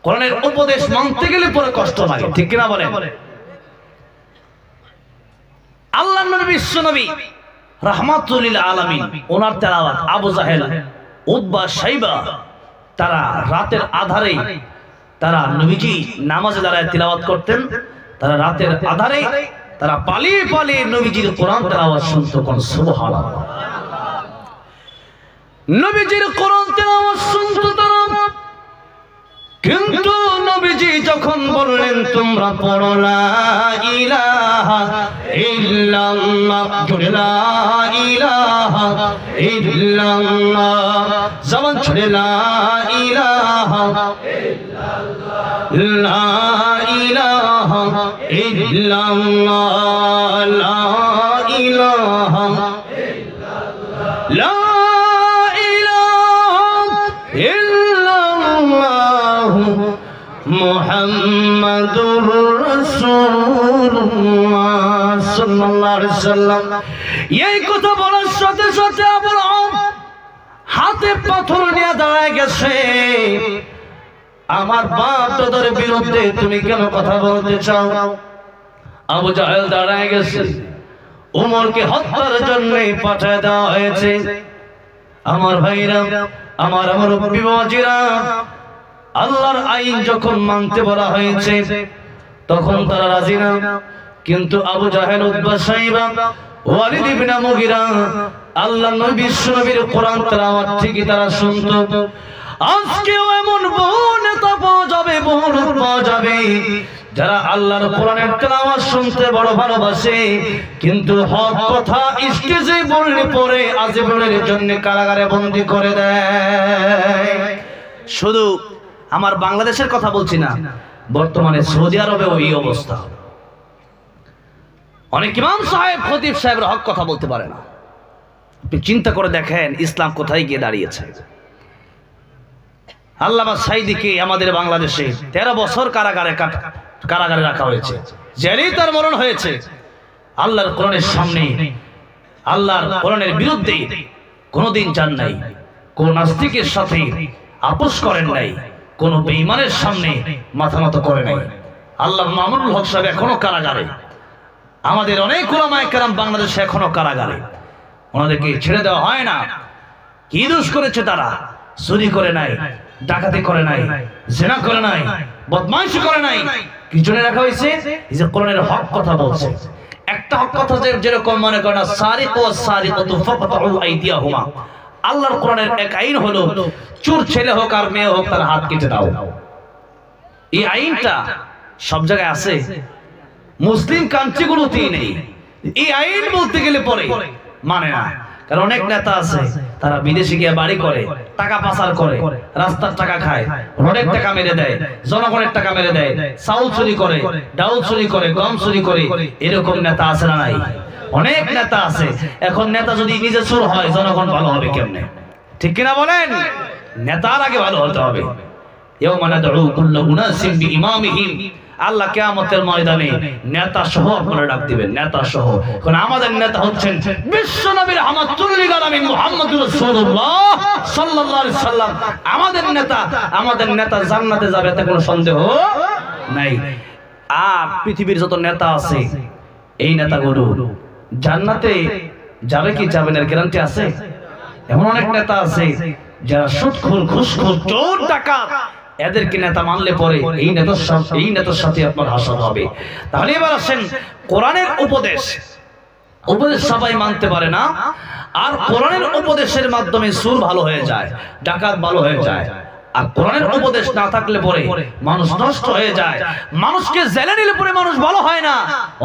কোরআনের উপদেশ মানতে গেলে পরে কষ্ট লাগে, ঠিক কিনা বলেন? আল্লাহর নবী বিশ্ব নবী রাহমাতুল লিল আলামিন, ওনার তেলাওয়াত আবু জাহেল, উতবা, শাইবা তারা রাতের আধারে তারা নবীজি নামাজে দাঁড়ায় তিলাওয়াত করতেন। তারা রাতের আধারে তারা পালিয়ে পালিয়ে নবীজির কোরআন তেলাওয়াত শুনতো। কোন সুবহানাল্লাহ! নবীজির কোরআন তেলাওয়াত শুনতো তারা। কিন্তু নবীজি যখন বললেন তোমরা পড়ো লা ইলাহা ইল্লাল্লাহ, লা ইলাহা ইল্লাল্লাহ, জবান ছুড়ে লা ইলাহা ইল্লাল্লাহ, লা ইলাহা ইল্লাল্লাহ, লা ইলাহা ইল্লাল্লাহ, লা মুহাম্মাদুর রাসূলুল্লাহ সাল্লাল্লাহু আলাইহি ওয়াসাল্লাম। এই কথা বলার সাথে সাথে আবু লাহাব হাতে পাথর নিয়ে দাঁড়ায় গেছে। আমার বাপ দাদার বিরুদ্ধে তুমি কেন কথা বলতে চাও? আবু জাহেল দাঁড়ায় গেছে। উমরকে হত্যার জন্য পাঠিয়ে দেওয়া হয়েছে। আমার ভাইরা, আমার মুরব্বিবাজিরা, আল্লাহর আইন যখন মানতে বলা হয়েছে তখন তারা রাজি না। কিন্তু আবু জাহেল, উতবা, শাইবা, ওয়ালিদ ইবনে মুগিরা আল্লাহর নবী বিশ্ব নবীর কোরআন তেলাওয়াত ঠিকই তারা শুনতো। আজকেও এমন বহু নেতা পাওয়া যাবে, বহু লোক পাওয়া যাবে যারা আল্লাহর কোরআনের তেলাওয়াত শুনতে বড় ভালোবাসে, কিন্তু হক কথা স্টেজে বললে পরে আজীবনের জন্য কারাগারে বন্দী করে দেয়। শুধু আমার বাংলাদেশের কথা বলছি না, বর্তমানে সৌদি আরবেও এই অবস্থা। অনেক ইমাম সাহেব, খতিব সাহেবরা হক কথা বলতে পারে না। আপনি চিন্তা করে দেখেন ইসলাম কোথায় গিয়ে দাঁড়িয়েছে। আল্লামা সাঈদীকে আমাদের বাংলাদেশে 13 বছর কারাগারে রাখা হয়েছে, জেলেই তার মরণ হয়েছে। আল্লাহর কোরআনের সামনে, আল্লাহর কোরআনের বিরুদ্ধে কোনোদিন যান নাই, কোন নাস্তিকের সাথে আপোষ করেন নাই, কোন বেঈমানের সামনে মাথা নত করে নাই। আল্লাহ মামুনুল হক সাহেব এখনো কারাগারে। আমাদের অনেক উলামায়ে কেরাম বাংলাদেশে এখনো কারাগারে, ওনাদেরকে ছেড়ে দেওয়া হয় না। কি দোষ করেছে তারা? চুরি করে নাই, ডাকাতি করে নাই, জিনা করে নাই, বদমাইশি করে নাই, কি জন্য রাখা হয়েছে? এই যে কোরআনের হক কথা বলছে। একটা হক কথা যেরকম মনে করেন সারিকু ওয়াস সারিকাতু ফাকতাউ আইদিয়াহুমা, আল্লাহর কোরআনের এক আইন হলো চোর ছেলে হোক আর মেয়ে হোক তার হাত কেটে দাও। এই আইনটা সব জায়গায় আছে, মুসলিম কান্ট্রিগুলোতেই নেই। এই আইন বলতে গেলে পরে মানে না। কারণ অনেক নেতা আছে তারা বিদেশে গিয়ে বাড়ি করে, টাকা পাচার করে, রাস্তার টাকা খায়, রোডের টাকা মেরে দেয়, জনগণের টাকা মেরে দেয়, চাউল চুরি করে, ডাউল চুরি করে, গম চুরি করে। এরকম নেতা আছে না নাই? অনেক নেতা আছে। এখন নেতা যদি নিজে চোর হয় জনগণ ভালো হবে কেমনে? ঠিক কিনা বলেন? নেতার আগে ভালো হতে হবে। ইয়াউমা নাদউ কুল্লু উনাসিন বিইমামিহিম, আল্লাহ কিয়ামতের ময়দানে নেতা সহ আপনারা ডাক দিবেন, নেতা সহ। কারণ আমাদের নেতা হচ্ছেন বিশ্ব নবীর রাহমাতুল লিল আলামিন মুহাম্মদুর রাসূলুল্লাহ সাল্লাল্লাহু আলাইহি সাল্লাম। আমাদের নেতা জান্নাতে যাবে, এতে কোনো সন্দেহ নাই। আর পৃথিবীর যত নেতা আছে এই নেতাগুলো জান্নাতে যাবে কি যাবে না গ্যারান্টি আছে? এমন অনেক নেতা আছে যারা সুদখোর, ঘুষখোর, চোর, ডাকাত, এদেরকে নেতা মানলে পরে এই নেতার সাথে আপনার হাসর হবে। তাহলে এবার আসেন কোরআনের উপদেশ সবাই মানতে পারে না। আর কোরআনের উপদেশের মাধ্যমে সুর ভালো হয়ে যায়, ডাকাত ভালো হয়ে যায়। আর কোরআনের উপদেশ না থাকলে পরে মানুষ নষ্ট হয়ে যায়। মানুষকে জেলে নিলে পরে মানুষ ভালো হয় না।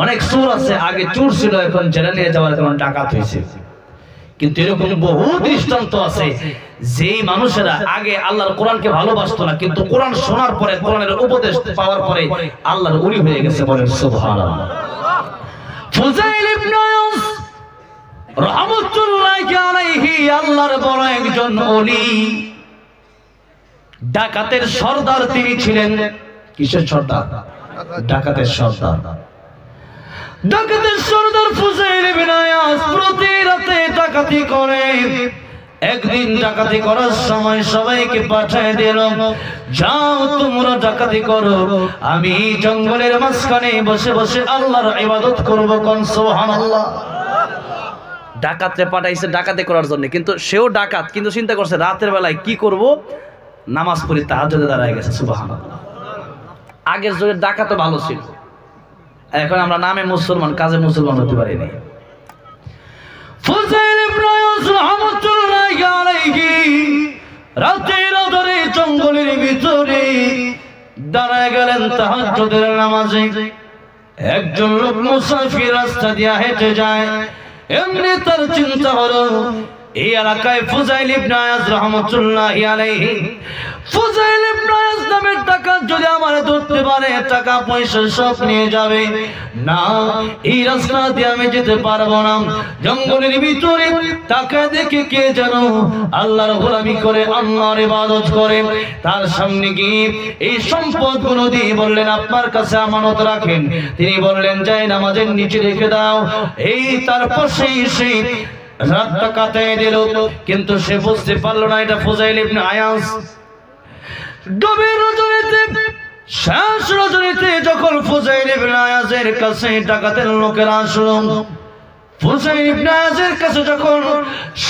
অনেক সুর আছে আগে চোর ছিল, এখন জেলে নিয়ে যাওয়ার কারণে ডাকাত হয়েছে। কিন্তু এরকম বহু দৃষ্টান্ত আছে যেই মানুষেরা আগে আল্লাহর কোরআনকে ভালোবাসতো না, কিন্তু কোরআন শোনার পরে, কোরআনের উপদেশ পাওয়ার পরে আল্লাহর ওলি হয়ে গেছে। বলেন সুবহানাল্লাহ। ফুজাইল ইবনে আয়াস রাহমাতুল্লাহি আলাইহি আল্লাহর বড় একজন ওলি, ডাকাতের সর্দার তিনি ছিলেন। কিসের সর্দার? ডাকাতের সর্দার। ডাকাতের সর্দার ফুজাইল ইবনে আয়াস প্রতি রাতে ডাকাতি করে। একদিন ডাকাতি করার সময় সবাইকে পাঠিয়ে দিল, যাও তোমরা ডাকাতি করো, আমি জঙ্গলের মাঝখানে বসে বসে আল্লাহর ইবাদত করব। কোন সুবহানাল্লাহ। ডাকাতরে পাঠাইছে ডাকাতি করার জন্য, কিন্তু সেও ডাকাত, কিন্তু চিন্তা করছে রাতের বেলায় কি করব, নামাজ পড়ি, তাহাজ্জুদে দাঁড়ায় গেছে। সুবহানাল্লাহ। আগের যুগের ডাকাত ভালো ছিল, এখন আমরা নামে মুসলমান, কাজে মুসলমান হতে পারি না। ফুজাইল ইবনে আয়াস রাহমাতুল্লাহি আলাইহি রাতের আঁধারে জঙ্গলের ভিতরে দাঁড়ায় গেলেন তাহাজ্জুদের নামাজে। একজন লোক মুসাফির রাস্তা দিয়ে হেঁটে যায়, এমনি তার চিন্তা হলো এই এলাকায় ফুজাইল ইবনে আয়াস রাহমাতুল্লাহি আলাইহি, ফুজাইল ইবনে আয়াস নামের ডাকাত যদি আমারে ধরতে পারে, টাকা পয়সা সব নিয়ে যাবে, না এই রাস্তা দিয়ে আমি যেতে পারবো না। জঙ্গলের ভিতরে টাকা দেখে কে যেন আল্লাহর গোলামি করে, আল্লাহর ইবাদত করে, তার সামনে গিয়ে এই সম্পদগুলো দিয়ে বললেন আপনার কাছে আমানত রাখেন। তিনি বললেন যাই নামাজের নিচে রেখে দাও। এই তার পাশেই সে রাতটা কাটায় দিল, কিন্তু সে বুঝতে পারলো না এটা ফুজাইল ইবনে আয়াস। গভীর রজনীতে, শেষ রজনীতে যখন ফুজাইল ইবনে আয়াসের কাছে ডাকাতের লোকেরা আসলো, ফুজাইল ইবনে আয়াসের কাছে যখন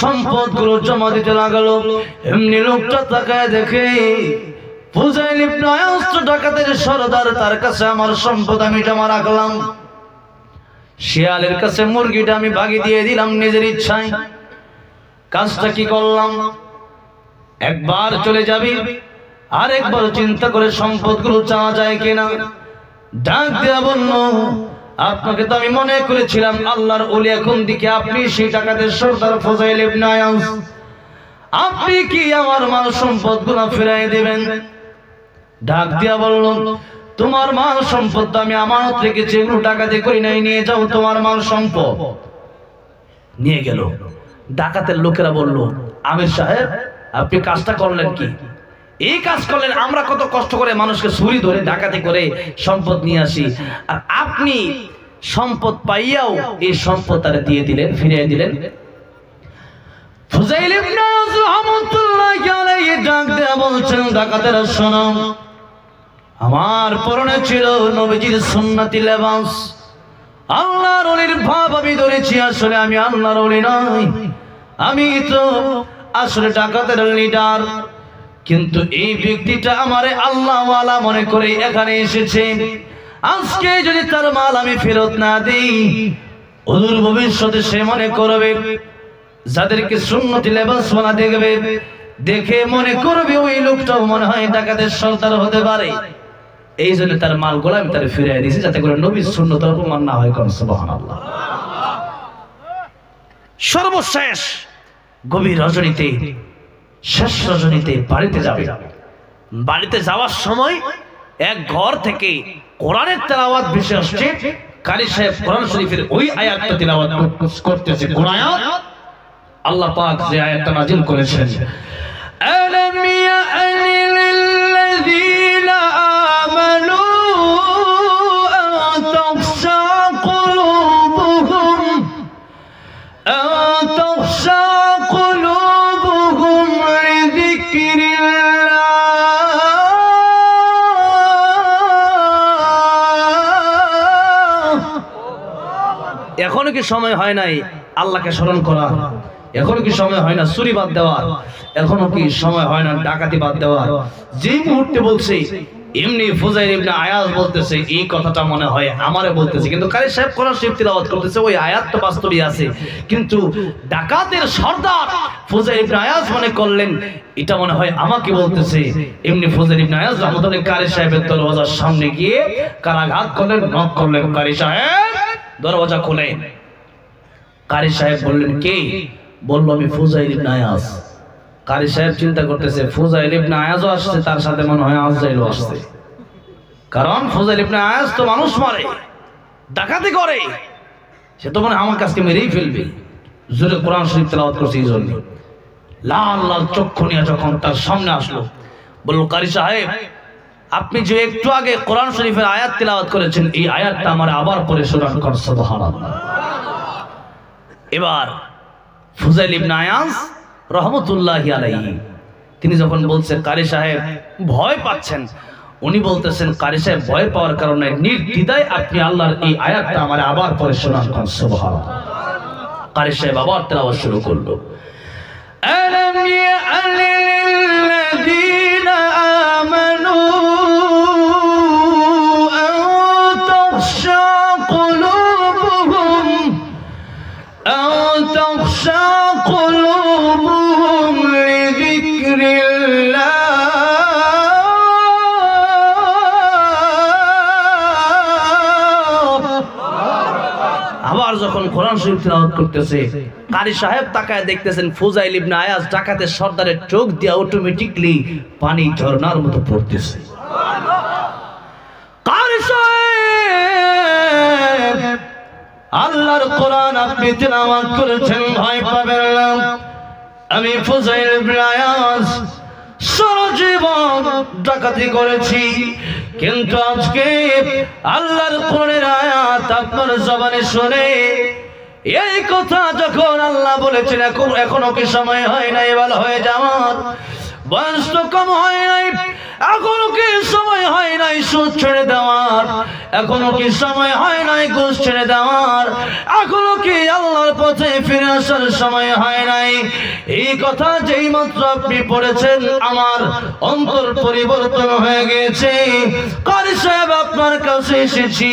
সম্পদগুলো জমা দিতে লাগলো, এমনি লোকটা তাকায় দেখে ফুজাইল ইবনে আয়াস তো ডাকাতের সরদার, তার কাছে আমার সম্পদ আমি জমা রাখলাম, শিয়ালের কাছে মুরগিটা আমি ভাগে দিয়ে দিলাম নিজের ইচ্ছায়। কাজটা কি করলাম? একবার চলে যাবি, আর একবার চিন্তা করে সম্পদগুলো চাওয়া যায় কিনা। ডাক দেয়া বলল আপনাকে তো আমি মনে করেছিলাম আল্লাহর ওলি, এখন দিকে আপনি সেই ডাকাতের সর্দার ফুজাইল ইবনে আয়াস, আপনি কি আমার মাল সম্পদগুলো ফিরিয়ে দেবেন? ডাক দেয়া বলল তোমার মাল সম্পদ আমি আমানত রেখেছি, এগুলো ডাকাতি করি নাই, নিয়ে যাও তোমার মাল সম্পদ। নিয়ে গেল। ডাকাতের লোকেরা বলল আমির সাহেব আপনি কাজটা করলেন কি? এই কাজ করলেন, আমরা কত কষ্ট করে মানুষকে ছুরি ধরে ডাকাতি করে সম্পদ নিয়ে আসি, আর আপনি সম্পদ পাইয়াও এই সম্পদ তারা দিয়ে দিলেন, ফিরিয়ে দিলেন। ফুজাইল ইবনে আয়াস রাহমাতুল্লাহি আলাইহি ডাক দেয়া বলছেন ডাকাতেরা শোনো, আমার পরনে ছিল নবীজির সুন্নতি লেবাস, আল্লাহর ওলির ভাব আমি ধরেছি, আসলে আমি আল্লাহর ওলি নই, আমি তো আসলে ডাকাতের লিডার। কিন্তু এই ব্যক্তিটা আমারে আল্লাহওয়ালা মনে করে এখানে এসেছে, আজকে যদি তার মাল আমি ফেরত না দিই, অদূর ভবিষ্যতে সে মনে করবে, যাদেরকে সুন্নতি লেবাস বানা দেখবে, দেখে মনে করবে ওই লোকটাও মনে হয় ডাকাতের সর্দার হতে পারে। এই জন্য তার মালগুলো আমি তার ফিরিয়ে দিয়েছি, যাতে করে নবীর সুন্নতের অপমান না হয়। কোন সুবহানাল্লাহ। সর্বশেষ গভীর রজনীতে, শেষ রজনীতে বাড়িতে যাবে। বাড়িতে যাওয়ার সময় এক ঘর থেকে কোরআনের তেলাওয়াত ভেসে আসছে। কারি সাহেব কোরআন শরীফের ওই আয়াতটা তেলাওয়াত করতেছে। কোন আয়াত? আল্লাহ পাক যে আয়াতটা নাযিল করেছেন, আলাম ইয়া'নি লিল্লাযীনা আমানু আন তাখশা কুলুবুহুম এখনো কি সময় হয় নাই আল্লাহকে স্মরণ করা? এখনো কি সময় হয় না চুরি বাদ দেওয়ার? এখনো কি সময় হয় না ডাকাতি বাদ দেওয়ার? যে মুহূর্তে বলছে এমনি ফুজাইল ইবনে আয়াস বলতেছে এই কথাটা মনে হয় আমারে বলতেছে, কিন্তু কারি সাহেব কোরআন শরীফ তিলাওয়াত করতেছে, ওই আয়াত তো বাস্তবই আছে, কিন্তু ডাকাতের সর্দার ফুজাইল ইবনে আয়াস মনে করলেন এটা মনে হয় আমাকে বলতেছে। এমনি ফুজাইল ইবনে আয়াস রাহমাতুল্লাহ কারি সাহেবের দরওয়াজার সামনে গিয়ে কারাঘাত করলেন, নক করলেন, কারি সাহেব দরওয়াজা খুলে। কারি সাহেব বললেন কে? বলল আমি ফুজাইল ইবনে আয়াজ। কারি সাহেব চিন্তা করতেছে ফুজাইল ইবনে আয়াজও আসছে, তার সাথে মনে হয় আজরাইলও আসছে, কারণ ফুজাইল ইবনে আয়াজ তো মানুষ মারে, ডাকাতি করে, সে তো মনে আমার কাছে মেরেই ফেলবে। জোরে কোরআন শরীফ তেলাওয়াত করছে, এই জন্য লাল লাল চক্ষু নিয়ে যখন তার সামনে আসলো, বলল কারি সাহেব আপনি যে একটু আগে কোরআন শরীফের আয়াত তেলাওয়াত করেছেন, এই আয়াতটা আমার আবার পড়ে শোনান কর। সুবহানাল্লাহ। এবার ফুজাইল ইবনে আয়াজ রহমতুল্লাহি আলাইহি তিনি যখন বলছেন কারি সাহেব ভয় পাচ্ছেন, উনি বলতেছেন কারি সাহেব ভয় পাওয়ার কারণে নির্দ্বিধায় আপনি আল্লাহর এই আয়াতটা আমার আবার পড়ে শোনান কর। সুবহানাল্লাহ। কারি সাহেব আবার তেলাওয়াত শুরু করলো, আলাম ইয়া'নি লিল্লাযীনা আমানু আন তাখশা কুলুবুহুম লিযিকরিল্লাহ। আবার যখন কোরআন শরীফ তেলাওয়াত করতেছে, কারি সাহেব তাকায় দেখতেছেন ফুজাইল ইবনে আয়াজ ডাকাতের সর্দারের চোখ দিয়ে অটোমেটিকলি পানি ঝর্ণার মতো পড়তেছে। কারি সাহেব আল্লাহর কোরআন আপনি তেলাওয়াত করেছেন, ভয় পাবেন না, আমি ফুজাইল ইবনে আয়াজ সারা জীবন ডাকাতি করেছি, কিন্তু আজকে আল্লাহর কোরআনের আয়াত আপনার জবানে শুনে এই কথা যখন আল্লাহ বলেছেন, এখনো কি সময় হয় নাই ভালো হয়ে যাওয়ার? বয়স তো কম হয় নাই, এখনো কি সময় হয় নাই সুদ ছেড়ে দেওয়ার? এখনো কি সময় হয় নাই ঘুষ ছেড়ে দেওয়ার? এখনো কি আল্লাহর পথে ফিরে আসার সময় হয় নাই? এই কথা যেই মাত্র আপনি পড়েছেন আমার অন্তর পরিবর্তন হয়ে গেছে। কারি সাহেব আপনার কাছে এসেছি,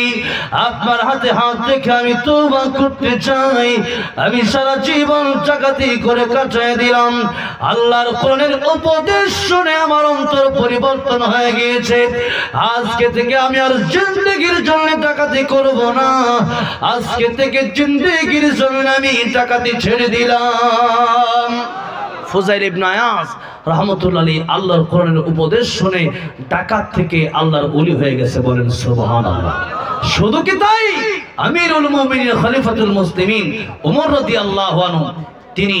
আপনার হাতে হাত রেখে আমি তওবা করতে চাই। আমি সারা জীবন ডাকাতি করে কাটিয়ে দিলাম, আল্লাহর কোরআনের উপদেশ শুনে আমার অন্তর পরিবর্তন হয়ে গিয়েছে। আজকে থেকে আমি আর জিন্দেগির জন্য ডাকাতি করব না, আজকে থেকে জিন্দেগির জন্য আমি ডাকাতি ছেড়ে দিলাম। ফুজাইল ইবনে আয়াজ রাহমাতুল্লাহ আলাইহি আল্লাহর কোরআনের উপদেশ শুনে ডাকাত থেকে আল্লাহর ওলি হয়ে গেছে, বলেন সুবহানাল্লাহ। শুধু কি তাই, আমিরুল মুমিনিন খলিফাতুল মুসলিমিন ওমর রাদিয়াল্লাহু আনহু তিনি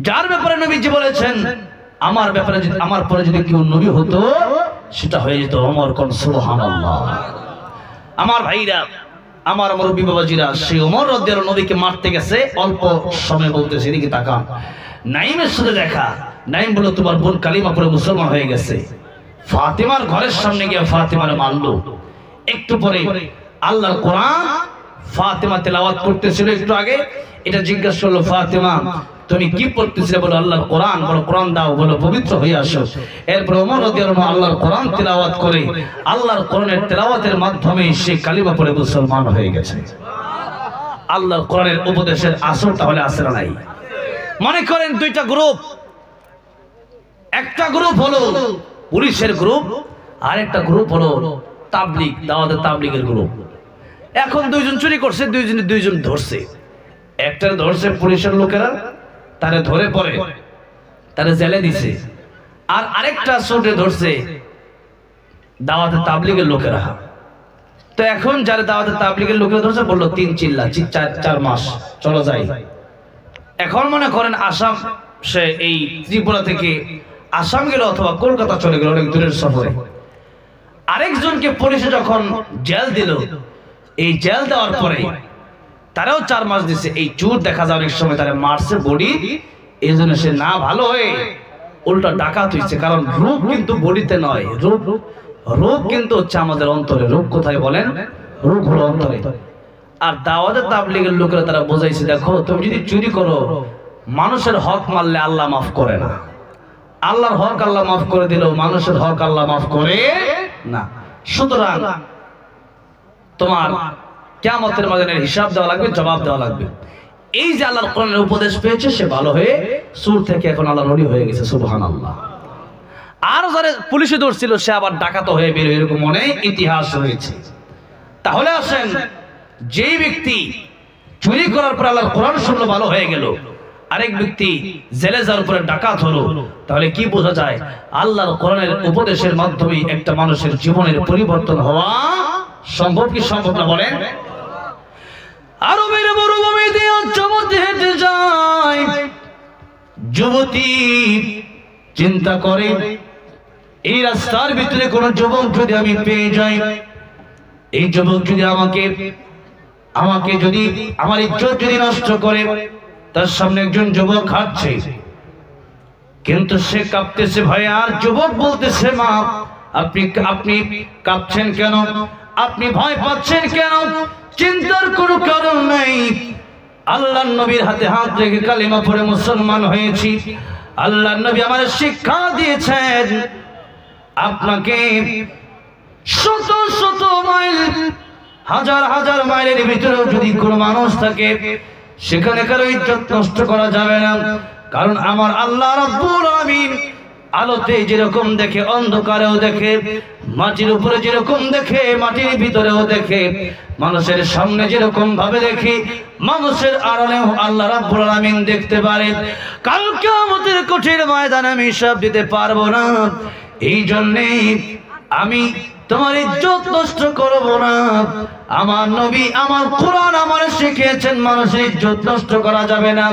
যার ব্যাপারে নবীজি বলেছেন আমার ব্যাপারে যদি আমার পরে যদি কেউ নবী হতো সেটা হয়ে যেত ওমর। কোন সুবহানাল্লাহ। আমার ভাইরা, আমার মুরব্বি বাবাজিরা, সেই ওমর রাদিয়াল্লাহু নবীকে মারতে গেছে, অল্প সময় বলতেছে এদিকে তাকান, নাইমের সাথে দেখা। নাইম বলে তোমার বোন কালিমা পড়ে মুসলমান হয়ে গেছে। ফাতিমার ঘরের সামনে গিয়ে ফাতিমার মারলো। একটু পরে আল্লাহর কোরআন ফাতিমা তেলাওয়াত করতেছিল, একটু আগে এটা জিজ্ঞাসা করলো ফাতিমা তুমি কি পড়তেছিলে? বলো আল্লাহর কোরআন। বলো কোরআন দাও, বলো পবিত্র হয়ে আসো। এরপর ওমর রাদিয়াল্লাহু আনহু আল্লাহর কোরআন তেলাওয়াত করে আল্লাহর কোরআনের তেলাওয়াতের মাধ্যমে সে কালিমা পড়ে মুসলমান হয়ে গেছে। আল্লাহর কোরআনের উপদেশের আসর তাহলে আছে না নাই? মনে করেন দুইটা গ্রুপ, একটা গ্রুপ হলো পুলিশের গ্রুপ, আর একটা গ্রুপ হলো তাবলীগ, দাওয়াতের তাবলীগের গ্রুপ। এখন দুইজন চুরি করছে, দুইজন ধরছে। একটা ধরছে পুলিশের লোকেরা, তারে ধরে পরে তারে জেলে দিছে, আর আরেকটা চোরে ধরছে দাওয়াতের তাবলীগের লোকেরা। তো এখন যারা দাওয়াতের তাবলীগের লোকেরা ধরছে বললো 3 চিল্লা 4 মাস চলো যাই। এখন মনে করেন আসাম, সে এই ত্রিপুরা থেকে আসাম গেল অথবা কলকাতা চলে গেল অনেক দূরের সফরে। আরেকজনকে পুলিশে যখন জেল দিল, এই জেল দেওয়ার পরে তারাও 4 মাস দিছে। এই চোর দেখা যায় অনেক সময় তারা মারছে বডি, এই জন্য সে না ভালো হয়ে উল্টা ডাকাত হয়েছে। কারণ রূপ কিন্তু বডিতে নয়, রূপ কিন্তু হচ্ছে আমাদের অন্তরে। রূপ কোথায় বলেন? রূপ হলো অন্তরে। আর দাওয়াতের তাবলীগের লোকেরা তারা বোঝাইছে দেখো তুমি যদি চুরি করো, মানুষের হক মারলে আল্লাহ মাফ করে না। আল্লাহর হক আল্লাহ মাফ করে দিলেও মানুষের হক আল্লাহ মাফ করে না। সুতরাং তোমার কিয়ামতের ময়দানে হিসাব দেওয়া লাগবে, জবাব দেওয়া লাগবে। এই যে আল্লাহর কোরআনের উপদেশ পেয়েছে সে ভালো হয়ে চোর থেকে এখন আল্লাহর ওলি হয়ে গেছে, সুবহানাল্লাহ। আর যারা পুলিশে ধরছিল সে আবার ডাকাত হয়ে বের হয়ে, এরকম অনেক ইতিহাস রয়েছে। তাহলে আসেন, যেই ব্যক্তি চুরি করার পর আল্লাহর কোরআন শুনলো, ভালো হয়ে গেল। আরেক ব্যক্তি জেলে যাওয়ার উপরে ডাকাত হলো, তাহলে কি বোঝা যায়? আল্লাহর কোরআনের উপদেশের মাধ্যমে একটা মানুষের জীবনের পরিবর্তন হওয়া সম্ভব কি সম্ভব না বলেন? আরবের মরুভূমিতে যুবতী হেঁটে যায়, যুবতী চিন্তা করে এই রাস্তার ভিতরে কোন যুবক যদি আমি পেয়ে যাই, এই যুবক যদি আমাকে যদি আমার ইজ্জত যদি নষ্ট করে, তার সামনে একজন যুবক হাঁটছে, কিন্তু সে কাঁপতেছে ভয়ে। আর যুবক বলতেছে, মা আপনি কাঁপছেন কেন? আপনি ভয় পাচ্ছেন কেন? চিন্তার কোনো কারণ নেই। আল্লাহর নবীর হাতে হাত রেখে কালিমা পড়ে মুসলমান হয়েছি। আল্লাহর নবী আমাদের শিক্ষা দিয়েছেন, আপনাকে শত শত মাইল, হাজার হাজার মাইলের ভিতরেও যদি কোনো মানুষ থাকে, সেখানে কারো ইজ্জত নষ্ট করা যাবে না। কারণ আমার আল্লাহ রাব্বুল আলামিন আলোতে যেরকম দেখে, অন্ধকারেও দেখে, মাটির উপরে যেরকম দেখে, মাটির ভিতরেও দেখে, মানুষের সামনে যেরকম ভাবে দেখে, মানুষের আড়ালেও আল্লাহ রাব্বুল আলামিন দেখতে পারে। কাল কিয়ামতের কঠিন ময়দানে আমি হিসাব দিতে পারবো না, এই জন্যে আমি তোমার ইজ্জত নষ্ট করব না। আমার নবী, আমার কোরআন আমার শিখিয়েছেন মানুষের ইজ্জত নষ্ট করা যাবে না।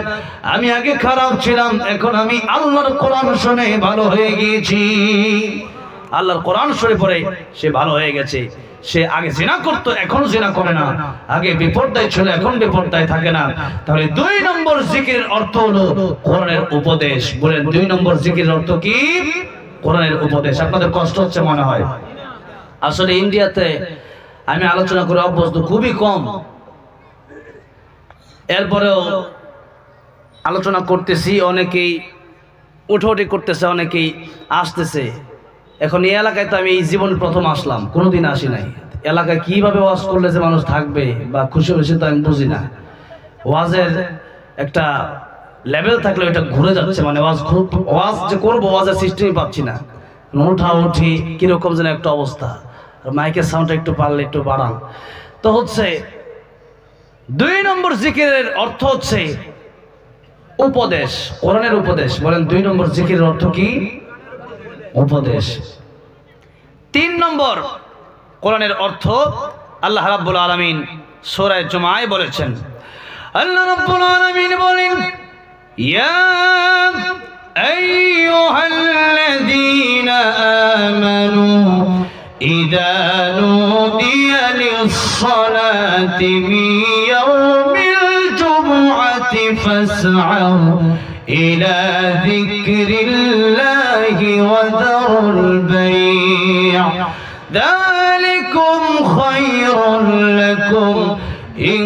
আমি আগে খারাপ ছিলাম, এখন আমি আল্লাহর কোরআন শুনে ভালো হয়ে গিয়েছি। আল্লাহর কোরআন শুনে পড়ে সে ভালো হয়ে গেছে। সে আগে জিনা করতো, এখন জিনা করে না। আগে বিপর্দায় ছিল, এখন বিপর্দায় থাকে না। তাহলে 2 নম্বর জিকিরের অর্থ হলো কোরআনের উপদেশ। বলেন 2 নম্বর জিকিরের অর্থ কি? কোরআনের উপদেশ। আপনাদের কষ্ট হচ্ছে মনে হয়। আসলে ইন্ডিয়াতে আমি আলোচনা করে অভ্যস্ত খুবই কম, এরপরেও আলোচনা করতেছি, অনেকেই উঠোউঠি করতেছে, অনেকেই আসতেছে। এখন এই এলাকায় তো আমি এই জীবন প্রথম আসলাম, কোনোদিন আসি নাই। এলাকায় কিভাবে ওয়াজ করলে যে মানুষ থাকবে বা খুশি হয়েছে তো আমি বুঝি না। ওয়াজের একটা লেভেল থাকলে এটা ঘুরে যাচ্ছে, মানে ওয়াজ যে করবো, ওয়াজের সিস্টেমই পাচ্ছি না। উঠা উঠি কিরকম যেন একটা অবস্থা। মাইকের সাউন্ডটা একটু পারলে একটু বাড়ান। তো হচ্ছে 2 নম্বর জিকিরের অর্থ হচ্ছে উপদেশ, কোরআনের উপদেশ। বলেন 2 নম্বর জিকিরের অর্থ কি? উপদেশ। 3 নম্বর কোরআনের অর্থ আল্লাহ রাব্বুল আলামিন সূরা জুমায় বলেছেন। আল্লাহ রাব্বুল আলামিন বলেন, ইয়া আইয়ুহাল্লাযীনা আমানু ইযা নুদিয়া লিস-সালাতি মিন ইয়াউমিল জুমআতি ফাসআউ ইলা যিকরিল্লাহি ওয়া যারুল বাই', যালিকুম খায়রুল লাকুম ইন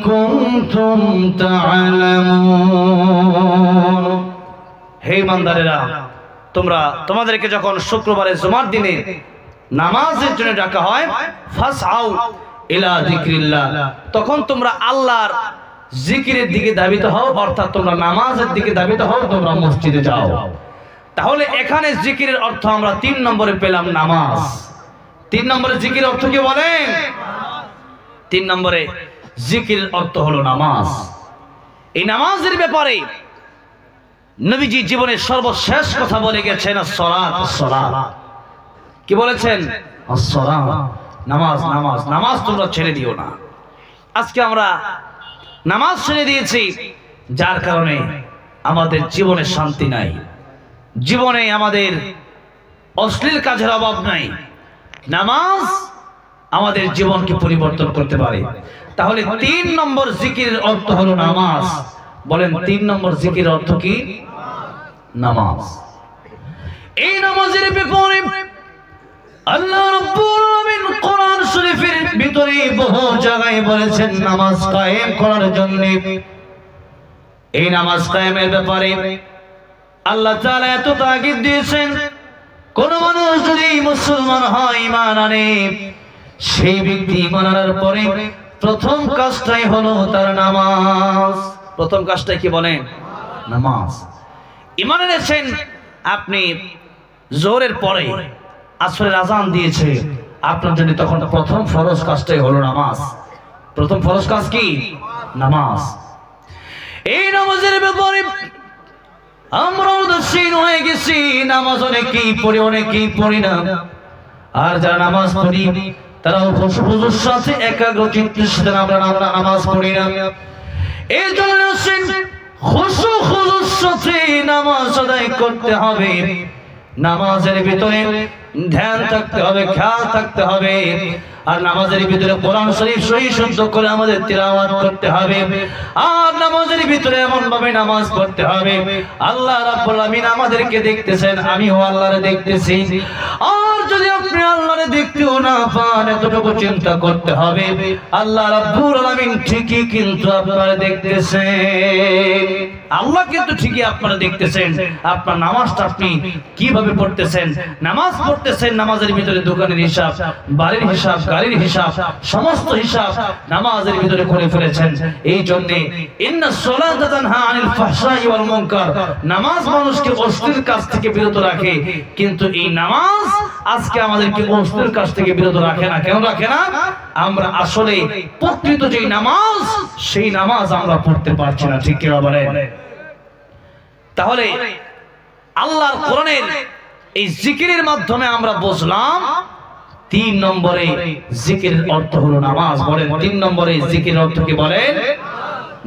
কুনতুম তা'লামুন। হে ইমানদারেরা, তোমাদেরকে যখন শুক্রবারে জুমার দিনে নামাজের জন্য ডাকা হয়, ফাসআউ ইলা যিকরিল্লাহ, তখন তোমরা আল্লাহর জিকিরের দিকে ধাবিত হও, অর্থাৎ তোমরা নামাজের দিকে ধাবিত হও, তোমরা মসজিদে যাও। তাহলে এখানে জিকিরের অর্থ আমরা 3 নম্বরে পেলাম, নামাজ। 3 নম্বরে জিকিরের অর্থ কি বলেন? 3 নম্বরে জিকিরের অর্থ হলো নামাজ। এই নামাজের ব্যাপারে নবীজি জীবনের সর্বশেষ কথা বলে গেছেন, as-সালাত, as-সালাত। কি বলেছেন? as-সালাত, নামাজ, নামাজ, নামাজ তোমরা ছেড়ে দিও না। আজকে আমরা নামাজ ছেড়ে দিয়েছি, যার কারণে আমাদের জীবনে শান্তি নাই, জীবনে আমাদের অশ্লীল কাজের অভাব নাই। নামাজ আমাদের জীবনকে পরিবর্তন করতে পারে। তাহলে 3 নম্বর জিকিরের অর্থ হলো নামাজ। বলেন 3 নম্বর জিকিরের অর্থ কি? নামাজ। এই নামাজের ব্যাপারে আল্লাহ রাব্বুল আলামিন কোরআন শরীফের ভিতরে বহু জায়গায় বলেছেন নামাজ কায়েম করার জন্য। এই নামাজ কায়েমের ব্যাপারে আল্লাহ তাআলা এত তাকিদ দিয়েছেন, কোন মানুষ যদি মুসলমান হয়, ঈমান আনে, সেই ব্যক্তি ঈমান আনার পরে প্রথম কাজটাই হলো তার নামাজ। প্রথম কাজটাই কি বলেন? নামাজ। ঈমান এনেছেন আপনি, জোহরের পরে আসরের আযান দিয়েছে আপনার জন্য, তখন প্রথম ফরজ কাজটাই হলো নামাজ। প্রথম ফরজ কাজ কি? নামাজ। এই নামাজের ব্যাপারে আমরা উদাসীন হয়ে গেছি। নামাজ অনেকেই পড়ি, অনেকেই পড়ি না। আর যারা নামাজ পড়ি তারাও খুশুর সাথে একাগ্র চিত্তের সাথে আমরা নামাজ পড়ি না। এই জন্য খুশুর সাথে নামাজ আদায় করতে হবে। নামাজের ভিতরে ধ্যান থাকতে হবে, খেয়াল থাকতে হবে। আর নামাজের ভিতরে কোরআন শরীফ সহি শুদ্ধ করে আমাদের তিলাওয়াত করতে হবে। আর নামাজের ভিতরে এমন ভাবে নামাজ পড়তে হবে আল্লাহ রাব্বুল আলামিন আমাদেরকে দেখতেছেন, আমিও আল্লাহরে দেখতেছি। আর যদি আপনি আল্লাহরে দেখতেও না পান, এতটুকু চিন্তা করতে হবে আল্লাহ রাব্বুল আলামিন ঠিকই কিন্তু আপনারা দেখতেছেন। আল্লাহ কিন্তু ঠিকই আপনারা দেখতেছেন। আপনার নামাজটা আপনি কিভাবে পড়তেছেন? নামাজ পড়তেছেন, নামাজের ভিতরে দোকানের হিসাব, বাড়ির হিসাব, গাড়ির হিসাব, সমস্ত হিসাব নামাজের ভিতরে করে ফেলেছেন। এই জন্য ইন্নাস সালাতা তানহা আনিল ফাহশাই ওয়াল মুনকার, নামাজ মানুষকে অশ্লীল কাজ থেকে বিরত রাখে। কিন্তু এই নামাজ আজকে আমাদেরকে অশ্লীল কাজ থেকে বিরত রাখে না। কেন রাখে না? আমরা আসলে প্রকৃত যে নামাজ, সেই নামাজ আমরা পড়তে পারছি না। ঠিক কি বলেন? তাহলে আল্লাহর কোরআনের এই জিকিরের মাধ্যমে আমরা বুঝলাম 3 নম্বরে জিকিরের অর্থ হলো নামাজ। বলেন 3 নম্বরে জিকিরের অর্থ কি? বলেন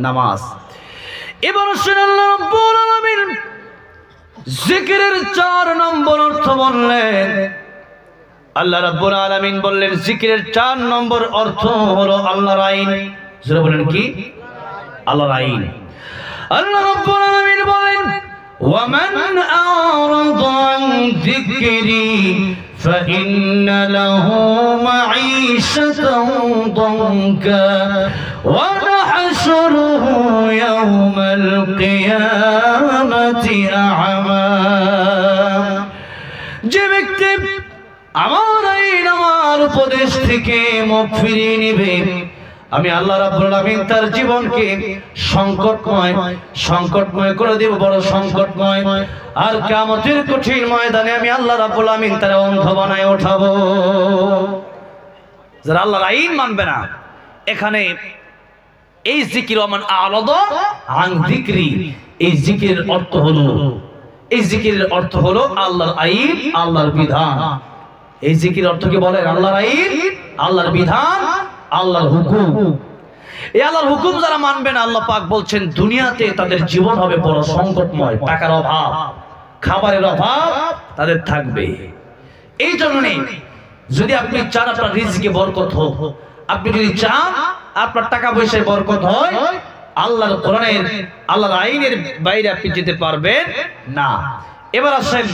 নামাজ। এবার আল্লাহ রাব্বুল আলামিন জিকিরের 4 নম্বর অর্থ বললেন। আল্লাহ রাব্বুল আলামিন বললেন জিকিরের 4 নম্বর অর্থ হলো আল্লাহর আইন। জোরে বলেন কি? আল্লাহর আইন। আল্লাহ রাব্বুল আলামিন বলেন ومن أعرض عن ذكري فإن له معيشة ضنكا ونحشره يوم القيامة أعمى। যে ব্যক্তি আমার আইন, আমার উপদেশ থেকে মুখ ফিরিয়ে নেবে, আমি আল্লাহ রাব্বুল আলামিন তার জীবনকে সংকটময় করে দেব, বড় সংকটময়। আর কিয়ামতের কঠিন ময়দানে আমি আল্লাহ রাব্বুল আলামিন তার অন্ধ বানায় ওঠাবো। যারা আল্লাহর আইন মানবে না, এখানে এই জিকির ওমান আলাদা আন যিকরি, এই জিকিরের অর্থ হলো আল্লাহর আইন, আল্লাহর বিধান। এই জিকির অর্থ কি বলেন? আল্লাহর আইন, আল্লাহর বিধান, আল্লাহর হুকুম। এই আল্লাহর হুকুম যারা মানবে না, আল্লাহ পাক বলছেন দুনিয়াতে তাদের জীবন হবে বড় সংকটময়। টাকার অভাব, খাবারের অভাব তাদের থাকবে। এই জন্য যদি আপনি চান আপনার রিজকে বরকত হোক, আপনি যদি চান আপনার টাকা পয়সায় বরকত হয়, আল্লাহর কোরআনের, আল্লাহর আইনের বাইরে আপনি যেতে পারবেন না। এবার আসেন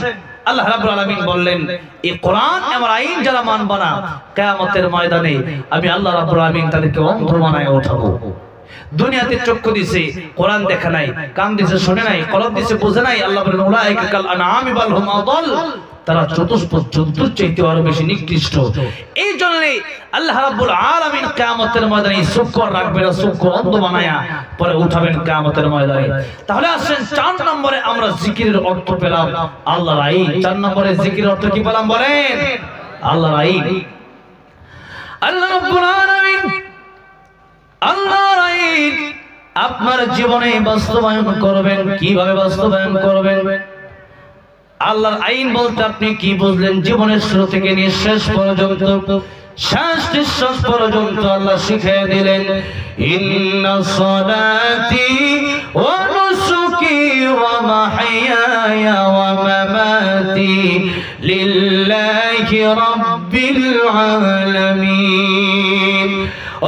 আল্লাহ রাব্বুল আলামিন বললেন এই কোরআন আমার আইন যারা মানবে না, কিয়ামতের ময়দানে আমি আল্লাহ রাব্বুল আলামিন তাদেরকে অন্ধ বানায় ওঠাবো। দুনিয়াতে চক্ষু দিছে, কোরআন দেখা নাই, কান দিছে শুনে নাই, কলব দিছে বুঝে নাই। আল্লাহ বলেন উলাইকা কাল আনআমি বাল হুম আদাল, তারা চতুষ্পদ জন্তুর চাইতে আরো বেশি নিকৃষ্ট। এই জন্য আল্লাহ রাব্বুল আলামিন কিয়ামতের ময়দানে চক্ষু রাখবেন, চক্ষু অন্ধ বানায়া পরে উঠাবেন কিয়ামতের ময়দানে। তাহলে আসেন 4 নম্বরে আমরা জিকিরের অর্থ পেলাম আল্লাহর আইন। 4 নম্বরে জিকিরের অর্থ কি পেলাম? বলেন আল্লাহর আইন। আল্লাহ রাব্বুল আলামিন আল্লাহর আইন আপনার জীবনে বাস্তবায়ন করবেন। কিভাবে বাস্তবায়ন করবেন? আল্লাহর আইন বলতে আপনি কি বুঝলেন? জীবনের শুরু থেকে নিয়ে শেষ পর্যন্ত, শেষ নিঃশ্বাস পর্যন্ত আল্লাহ শিখিয়ে দিলেন ইন্না সালাতি ওয়া নুসুকি ওয়া মাহইয়ায়া ওয়া মামাতি লিল্লাহি রাব্বিল আলামিন।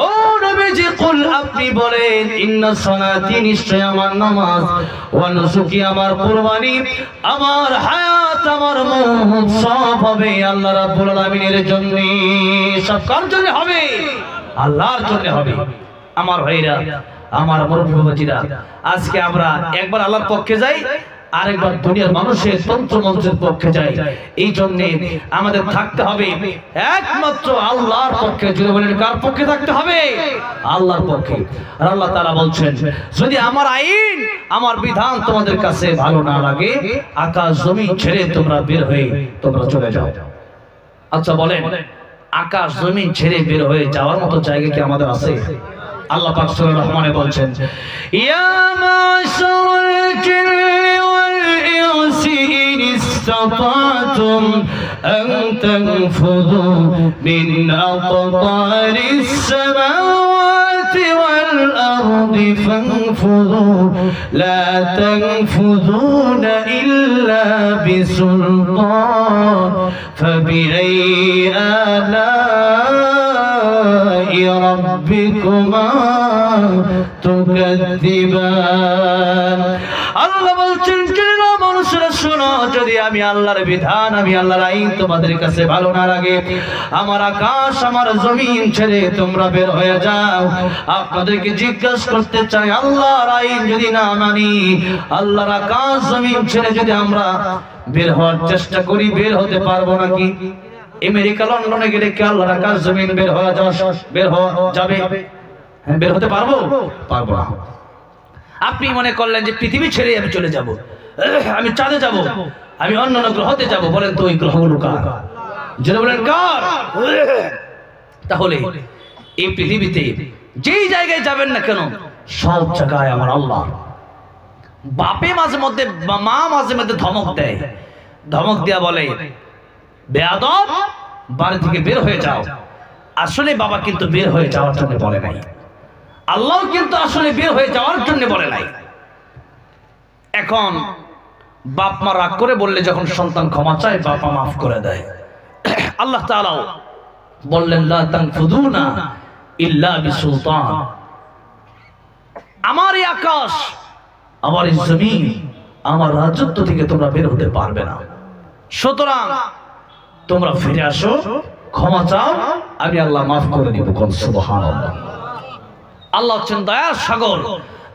ও নবীজি কুল, আপনি বলেন ইন্না সালাতি, নিশ্চয় আমার নামাজ, ওয়া নুসুকি আমার কুরবানি, আমার হায়াত, আমার মওত সব হবে আল্লাহ রাব্বুল আলামিনের জন্য। সব কার জন্য হবে? আল্লাহর জন্য হবে। আমার ভাইরা, আমার মুরব্বি বাবাজিরা, আজকে আমরা একবার আল্লাহর পক্ষে যাই, আরেকবার দুনিয়ার মানুষের তন্ত্রমন্ত্রের পক্ষে যাই। এই জন্য আমাদের থাকতে হবে একমাত্র আল্লাহর পক্ষে। যদি বলেন কার পক্ষে থাকতে হবে? আল্লাহর পক্ষে। আর আল্লাহ তাআলা বলছেন যদি আমার আইন, আমার বিধান তোমাদের কাছে ভালো না লাগে, আকাশ জমিন ছেড়ে তোমরা বের হয়ে তোমরা চলে যাও। আচ্ছা বলেন, আকাশ জমিন ছেড়ে বের হয়ে যাওয়ার মতো জায়গা কি আমাদের আছে? আল্লাহ পাক সূরা রহমানে বলছেন ইয়া মাশারাল জিন্নি ওয়াল ইনসি ইন ইসতাতাতুম আন তানফুযু মিন আকতারিস সামাওয়াতি ওয়াল আরদি ফানফুযু লা তানফুযুনা ইল্লা বিসুলতান ফাবিআইয়ি আলা'i রাব্বিকুমা তুকাযযিবান। আল্লাহ বলছেন মানুষেরা শোনো, যদি আমি আল্লাহর বিধান, আমি আল্লাহর আইন তোমাদের কাছে ভালো না লাগে, আমার আকাশ আমার জমিন ছেড়ে তোমরা বের হয়ে যাও। আপনাদেরকে জিজ্ঞাসা করতে চাই, আল্লাহর আইন যদি না মানি, আল্লাহর আকাশ জমিন ছেড়ে যদি আমরা বের হওয়ার চেষ্টা করি, বের হতে পারবো নাকি? আমেরিকা লন্ডনে গেলে কি আল্লাহর আকাশ জমিন বের হওয়া যাবে? হ্যাঁ, বের হতে পারবো না। আপনি মনে করলেন যে পৃথিবী ছেড়ে আমি চলে যাব, আমি চাঁদে যাব, আমি অন্য গ্রহতে যাব, বলেন তো ওই গ্রহগুলো কার? যেটা বলেন কার? তাহলে এই পৃথিবীতে যেই জায়গায় যাবেন না কেন, সব জায়গায় আমার আল্লাহ। বাপে মাঝে মধ্যে, মা মাঝে মধ্যে ধমক দেয়, ধমক দেয়া বলে বেয়াদব বাড়ি থেকে বের হয়ে যাও। আসলে বাবা কিন্তু বের হয়ে যাওয়ার জন্য বলে নাই, আল্লাহ কিন্তু আসলে বের হয়ে যাওয়ার জন্য বলে নাই। এখন বাপ মা রাগ করে বললে যখন সন্তান ক্ষমা চায়, বাবা মাফ করে দেয়। আল্লাহ তাআলা বললেন লা তানফুযুনা ইল্লা বিসুলতান, আমার এই আকাশ, আমার এই জমিন, আমার রাজত্ব থেকে তোমরা বের হতে পারবে না। সুতরাং তোমরা ফিরে আসো, ক্ষমা চাও, আমি আল্লাহ মাফ করে দিব। কোন সুবহানাল্লাহ। আল্লাহ হচ্ছেন দয়ার সাগর,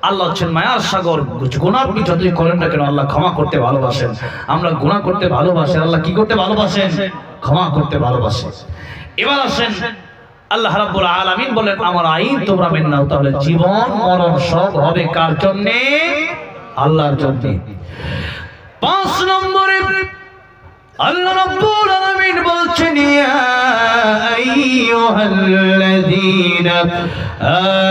আল্লাহ হচ্ছেন মায়ার সাগর। গুনাহ আপনি যতই করেন না কেন, আল্লাহ ক্ষমা করতে ভালোবাসেন। আমরা গুনাহ করতে ভালোবাসি, আল্লাহ কি করতে ভালোবাসেন? ক্ষমা করতে ভালোবাসেন। এবার আসেন, আল্লাহ রাব্বুল আলামিন বলেন আমার আইন তোমরা মেনে নাও, তাহলে জীবন মরণ সব হবে কার জন্য? আল্লাহর জন্য। 5 নম্বরে আল্লাহ রাব্বুল আলামিন বলছেন ইয়া আইয়ুহাল্লাযীনা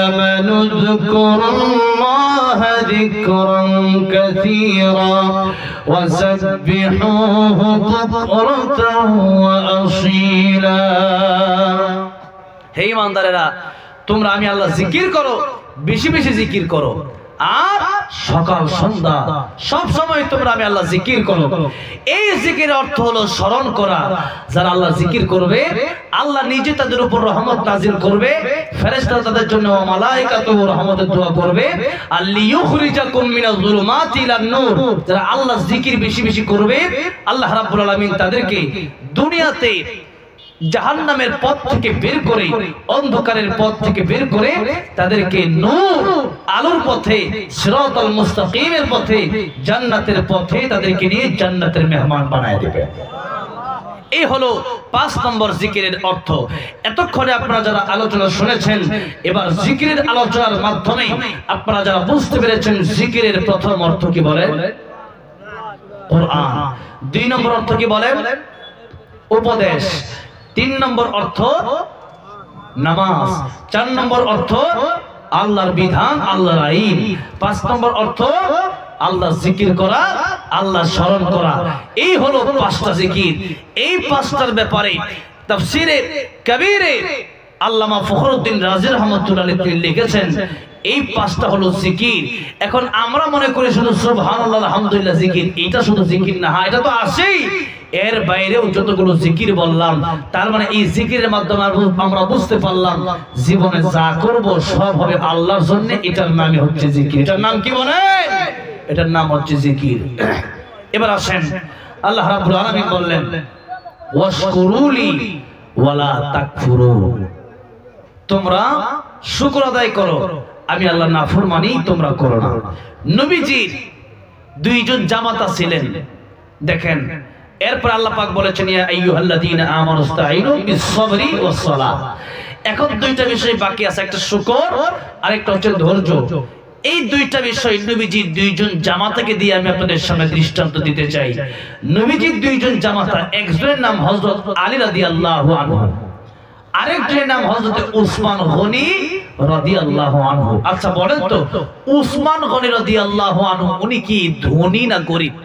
আমানু যকুরুল্লাহা যিকরান কাসীরা ওয়া সাব্বিহুহু বুকরাতান ওয়া আসীলা। হে ঈমানদারেরা, তোমরা আমি আল্লাহ জিকির করো, বেশি বেশি জিকির করো, আর সকাল সন্ধ্যা সব সময় তোমরা আমি আল্লাহ জিকির করো। এই জিকির অর্থ হলো স্মরণ করা। যারা আল্লাহ জিকির করবে, আল্লাহ নিজে তাদের উপর রহমত নাজিল করবে, ফেরেশতারা তাদের জন্য মালায়েকাতু রহমতের দোয়া করবে। আল্লিয়ুখরিজাকুম মিনাজ যুলুমাতি ইলান নূর, যারা আল্লাহ জিকির বেশি বেশি করবে, আল্লাহ রাব্বুল আলামিন তাদেরকে দুনিয়াতে জাহান্নামের পথ থেকে বের করে, অন্ধকারের পথ থেকে বের করে তাদেরকে নূর আলোর পথে, সিরাতাল মুস্তাকিমের পথে, জান্নাতের পথে তাদেরকে নিয়ে জান্নাতের মেহমান বানায় দিবে। এই হলো 5 নম্বর জিকিরের অর্থ। এতক্ষণে আপনারা যারা আলোচনা শুনেছেন, এবার জিকিরের আলোচনার মাধ্যমে আপনারা যারা বুঝতে পেরেছেন জিকিরের প্রথম অর্থ কি বলেন? কোরআন। 2 নম্বর অর্থ কি বলেন? উপদেশ। 3 নম্বর অর্থ নামাজ। 4 নম্বর অর্থ আল্লাহর বিধান, আল্লাহর আইন। 5 নম্বর অর্থ আল্লাহ জিকির করা, আল্লাহ স্মরণ করা। এই হলো 5টা জিকির। এই 5টার ব্যাপারে তাফসীরে কবীরে আল্লামা ফখরুদ্দিন রাজি রাহমাতুল্লাহ আলাইহি তিনি লিখেছেন এই 5টা হলো জিকির। এখন আমরা মনে করি শুধু সুবহানাল্লাহ আলহামদুলিল্লাহ জিকির, এটা শুধু জিকির না। হ্যাঁ, এটা তো আছেই, এর বাইরেও যতগুলো জিকির বললাম, তার মানে এই জিকিরের মাধ্যমে আমরা বুঝতে পারলাম জীবনে যা করব সব হবে আল্লাহর জন্য। এটার নামই হচ্ছে জিকির। এটার নাম কি বলেন? এটার নাম হচ্ছে জিকির। এবার আসেন, আল্লাহ রাব্বুল আলামিন বললেন ওয়াশকুরুলি ওয়ালা তাকফুরুন, তোমরা শুকর আদায় করো, আমি আল্লাহর নাফরমানি তোমরা করো না। নবীজির 2 জন জামাতা ছিলেন, দেখেন। এরপর আল্লাহ পাক বলেছেন ইয়া আইয়ুহাল্লাযীনা আমানুস্তাঈনু বিস-সাবরি ওয়াস-সালাহ। এখন 2টা বিষয় বাকি আছে, একটা শুকর আর একটা হচ্ছে ধৈর্য। এই 2টা বিষয় নবীজির 2 জন জামাতাকে দিয়ে আমি আপনাদের সামনে দৃষ্টান্ত দিতে চাই। নবীজির 2 জন জামাতা, একজনের নাম হযরত আলী রাদিয়াল্লাহু আনহু, আরেকজনের নাম হযরত উসমান গনি রাদিয়াল্লাহু আনহু। আচ্ছা বলেন তো উসমান গনি রাদিয়াল্লাহু আনহু উনি কি ধনী না গরিব?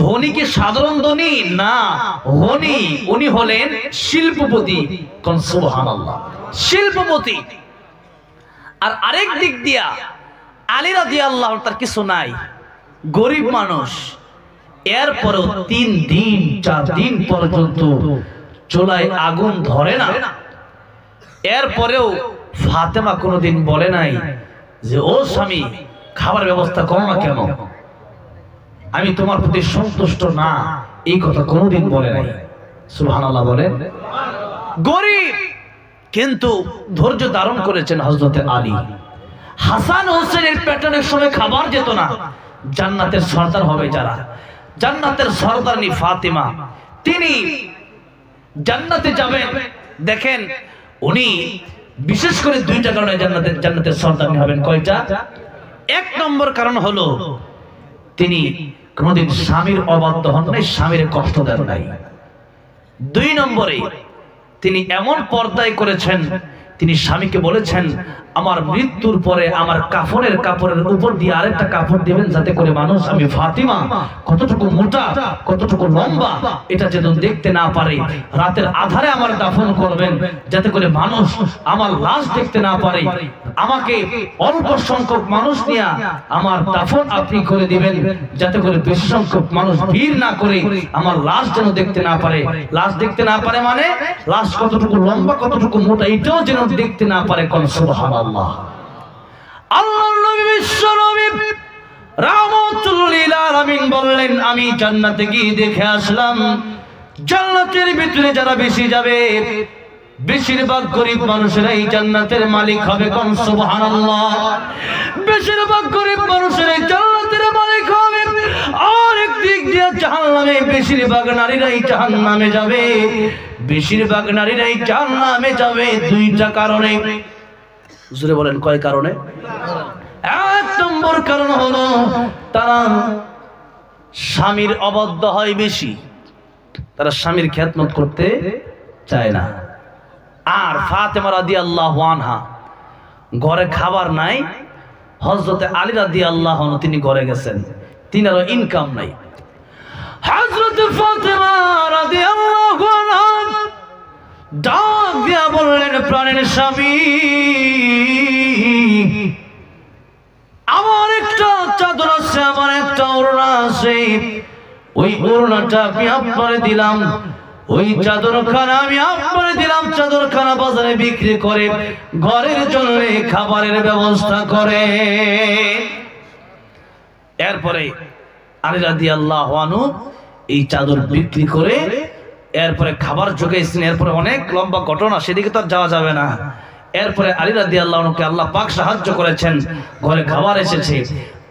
ধনী কি সাধারণ ধনী না, ধনী উনি হলেন শিল্পপতি। কোন সুবহানাল্লাহ, শিল্পপতি। আর আরেক দিক দিয়া আলী রাদিয়াল্লাহু তার কিছু নাই, গরিব মানুষ। এরপরেও 3 দিন 4 দিন পর্যন্ত চুলায় আগুন ধরে না। এরপরেও ফাতেমা কোনোদিন বলে নাই যে ও স্বামী খাবার ব্যবস্থা করো না কেন, আমি তোমার প্রতি সন্তুষ্ট না, এই কথা কোনোদিন বলে নাই। সুবহানাল্লাহ বলেন। গরিব কিন্তু ধৈর্য ধারণ করেছেন হযরতে আলী। হাসান হোসেনের পেটনের সময় খাবার যেত না। জান্নাতের সর্দার হবে যারা, জান্নাতের সর্দারনি ফাতেমা, তিনি জান্নাতে যাবেন। দেখেন উনি বিশেষ করে 2টা কারণে জান্নাতের সর্দারনি হবেন। কয়টা? 1 নম্বর কারণ হলো তিনি কোনদিন স্বামীর অবাধ্য হন নাই, স্বামীর কষ্ট দেন নাই। 2 নম্বরে তিনি এমন পর্দায় করেছেন, তিনি স্বামীকে বলেছেন আমার মৃত্যুর পরে আমার কাফনের কাপড়ের উপর দিয়ে আরেকটা কাপড় দিবেন, যাতে করে মানুষ আমি ফাতিমা কতটুকু মোটা কতটুকু লম্বা এটা যেন দেখতে না পারে। রাতের আধারে আমার দাফন করবেন, যাতে করে মানুষ আমার লাশ দেখতে না পারে। আমাকে অল্প সংখ্যক মানুষ নিয়ে আমার দাফন আপনি করে দিবেন, যাতে করে বেশি সংখ্যক মানুষ ভিড় না করে আমার লাশ যেন দেখতে না পারে। লাশ দেখতে না পারে মানে লাশ কতটুকু লম্বা কতটুকু মোটা এটাও যেন দেখতে না পারে। কোন সুবহানাল্লাহ। আল্লাহর নবী বিশ্ব নবী রাহমাতুল লিল আলামিন বললেন আমি জান্নাতে গিয়ে দেখে আসলাম, জান্নাতের ভিতরে যারা বেশি যাবে বেশিরভাগ গরিব মানুষেরাই জান্নাতের মালিক হবে। কোন সুবহানাল্লাহ। বেশিরভাগ গরিব মানুষেরাই জান্নাতের মালিক হবে। আর একদিক দিয়ে জাহান্নামে বেশিরভাগ নারীরাই জাহান্নামে যাবে, বেশিরভাগ নারীরাই জাহান্নামে যাবে 2টা কারণে। জোরে বলেন কয় কারণে? 1 নম্বর কারণ হলো তারা স্বামীর অবাধ্য হয় বেশি, তারা স্বামীর খেদমত করতে চায় না। আর ফাতেমা রাদিয়াল্লাহু আনহা ঘরে খাবার নাই, হযরতে আলী রাদিয়াল্লাহু আনহু তিনি ঘরে গেছেন, তিনারও ইনকাম নাই। হযরতে ফাতেমা রাদিয়াল্লাহু আনহা ডাক দিয়া বললেন প্রাণের স্বামী আমার একটা চাদর আছে, আমার একটা ওড়না আছে, ওই ওড়নাটা আমি আপনারে দিলাম, ওই চাদরখানা আমি আপনারে দিলাম, চাদরখানা বাজারে বিক্রি করে ঘরের জন্য খাবারের ব্যবস্থা করে। এরপরে আলী রাদিয়াল্লাহু আনহু এই চাদর বিক্রি করে এরপরে খাবার জোগাইছেন। এরপরে অনেক লম্বা ঘটনা, সেদিকে তো আর যাওয়া যাবে না। এরপরে আলী রাদিয়াল্লাহু আনহুকে আল্লাহ পাক সাহায্য করেছেন, ঘরে খাবার এসেছে।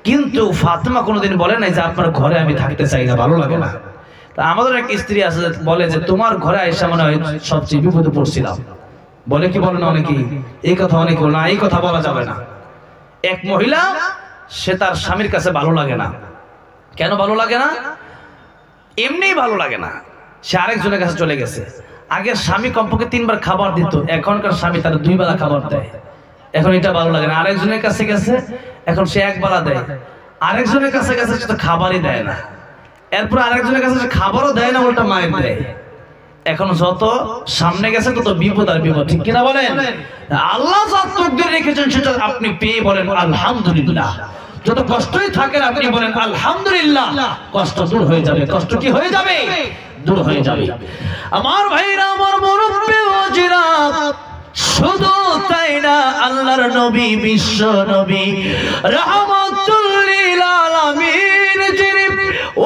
কিন্তু ফাতেমা কোনোদিন বলে নাই যে আপনার ঘরে আমি থাকতে চাই না, ভালো লাগে না। তা আমাদের এক স্ত্রী আছে বলে যে তোমার ঘরে আইসা মনে হয় সবচেয়ে বিপদে পড়ছিলাম, বলে কি বলে না অনেকেই, এই কথা অনেকে বলে না, এই কথা বলা যাবে না। এক মহিলা সে তার স্বামীর কাছে ভালো লাগে না। কেন ভালো লাগে না? এমনিই ভালো লাগে না, সে আরেকজনের কাছে চলে গেছে। আগে স্বামী কমপক্ষে 3 বার খাবার দিত, এখনকার স্বামী তার 2 বেলা খাবার দেয়। এখন এটা ভালো লাগে না, আরেকজনের কাছে গেছে, এখন সে 1 বেলা দেয়। আরেকজনের কাছে গেছে সে তো খাবারই দেয় না, এরপর আরেকজনের কাছে সে খাবারও দেয় না, উল্টা মায়ের দেয়। এখন যত সামনে গেছে তত বিপদ আর বিপদ, ঠিক কিনা বলেন? আল্লাহ যা তকদিরে রেখেছেন সেটা আপনি পেয়ে বলেন আলহামদুলিল্লাহ। যত কষ্টই থাকেন আপনি বলেন আলহামদুলিল্লাহ, কষ্ট দূর হয়ে যাবে। কষ্ট কি হয়ে যাবে? দূর হয়ে যাবে। আমার ভাইরা, আমার মুরব্বি ওয়াজিরা, শুধু তাই না, আল্লাহর নবী বিশ্ব নবী রাহমাতুল লিল আলামিন যিনি,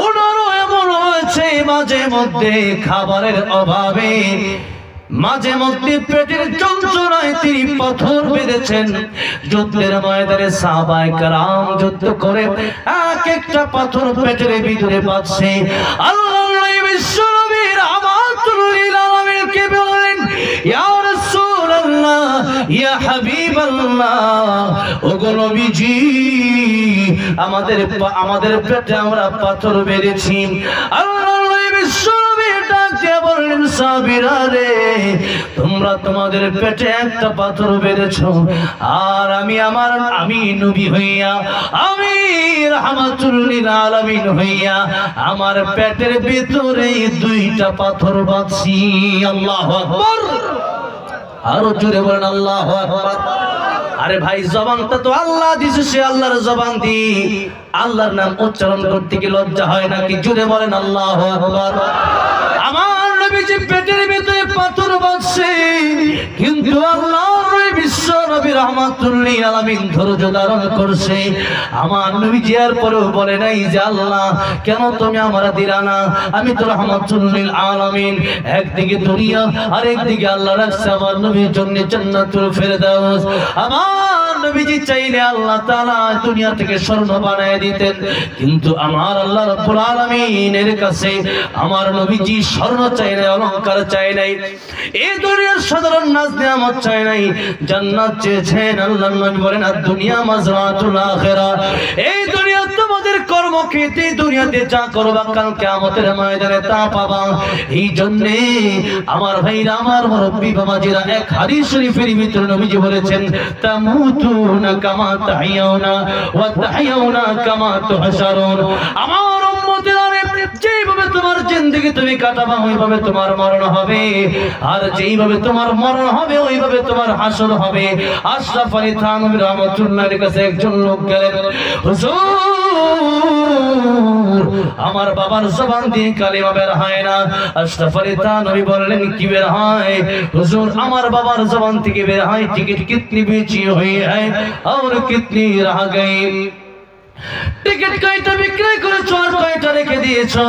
ওনারও এমন হয়েছে মাঝে মধ্যে খাবারের অভাবে, মাঝে মধ্যে পেটের যন্ত্রণায় তিনি পাথর বেঁধেছেন। যুদ্ধের ময়দানে সাহাবায়ে কেরাম যুদ্ধ করে এক একটা পাথর পেটের ভিতরে বাঁধছে। আল্লাহর নবী বিশ্ব নবী রাহমাতুল লিল আলামিনকে বললেন ইয়া রাসূলুল্লাহ, ইয়া হাবিবাল্লাহ, ওগো নবীজি আমাদের পেটে আমরা পাথর বেঁধেছি। আল্লাহর নবী বিশ্ব নবী ডাক দিয়ে বললেন বলেন সাহাবীরা রে, তোমরা তোমাদের পেটে একটা পাথর বেঁধেছো, আর আমি নবী হইয়া, আমি রাহমাতুল লিল আলামিন হইয়া আমার পেটের ভিতরে দুইটা পাথর বাঁধছি। আল্লাহু আকবার। আরো জোরে বলেন আল্লাহু আকবার। আরে ভাই, জবানটা তো আল্লাহ দিয়েছে, সে আল্লাহর জবান দি আল্লাহর নাম উচ্চারণ করতে কি লজ্জা হয় নাকি? জোরে বলেন আল্লাহু আকবার। আমার নবীজি পেটের ভিতরে পাথর বাঁধছে, কিন্তু আল্লাহর বিশ্ব নবী রাহমাতুল লিল আলামিন ধৈর্য ধারণ করছে। আমার নবীজি এর পরেও বলে নাই যে আল্লাহ কেন তুমি আমার দিলা না, আমি তো রাহমাতুল লিল আলামিন। একদিকে দুনিয়া আর একদিকে আল্লাহ রাখছে আমার নবীর জন্য জান্নাতুল ফেরদাউস। আমার নবীজি চাইলে আল্লাহ তাআলা দুনিয়া থেকে স্বর্ণ বানায় দিতেন, কিন্তু আমার আল্লাহ রাব্বুল আলামিনের কাছে আমার নবীজি স্বর্ণ চাই নাই, অলংকার চাই নাই, এই দুনিয়ার সাধারণ নাজ নিয়ামত চাই নাই, জান্নাত চেয়েছেন। আল্লাহর নবী বলেন আর দুনিয়া মাজরাতুল আখিরা, এই দুনিয়া তোমাদের কর্মক্ষেত্রে, দুনিয়াতে যা করবা কাল কিয়ামতের ময়দানে তা পাবা। এই জন্য আমার ভাইরা, আমার মুরব্বি বাবাজিরা, এক হাদিস শরীফের ভিতরে নবীজি বলেছেন তামুতুনা কামা তাহিয়াউনা ওয়া তাহিয়াউনা কামা তুহশারুন। আমার উম্মতেরা, যেইভাবে তোমার জিন্দেগি তুমি কাটাবা ওইভাবে তোমার মরণ হবে, আর যেইভাবে তোমার মরণ হবে ওইভাবে তোমার হাসর হবে। আশরাফ আলী থানভী রাহমাতুল্লাহর কাছে একজন লোক গেলেন, হুজুর আমার বাবার জবান দিয়ে কালিমা বের হয় না। আশরাফ আলী থানভী বললেন কি বের হয়? হুজুর আমার বাবার জবান থেকে বের হয় টিকিট কিতনি বেচি হুই হ্যায় और कितनी रह गई। টিকিট কয়টা বিক্রয় করেছো আর কয়টা রেখে দিয়েছো,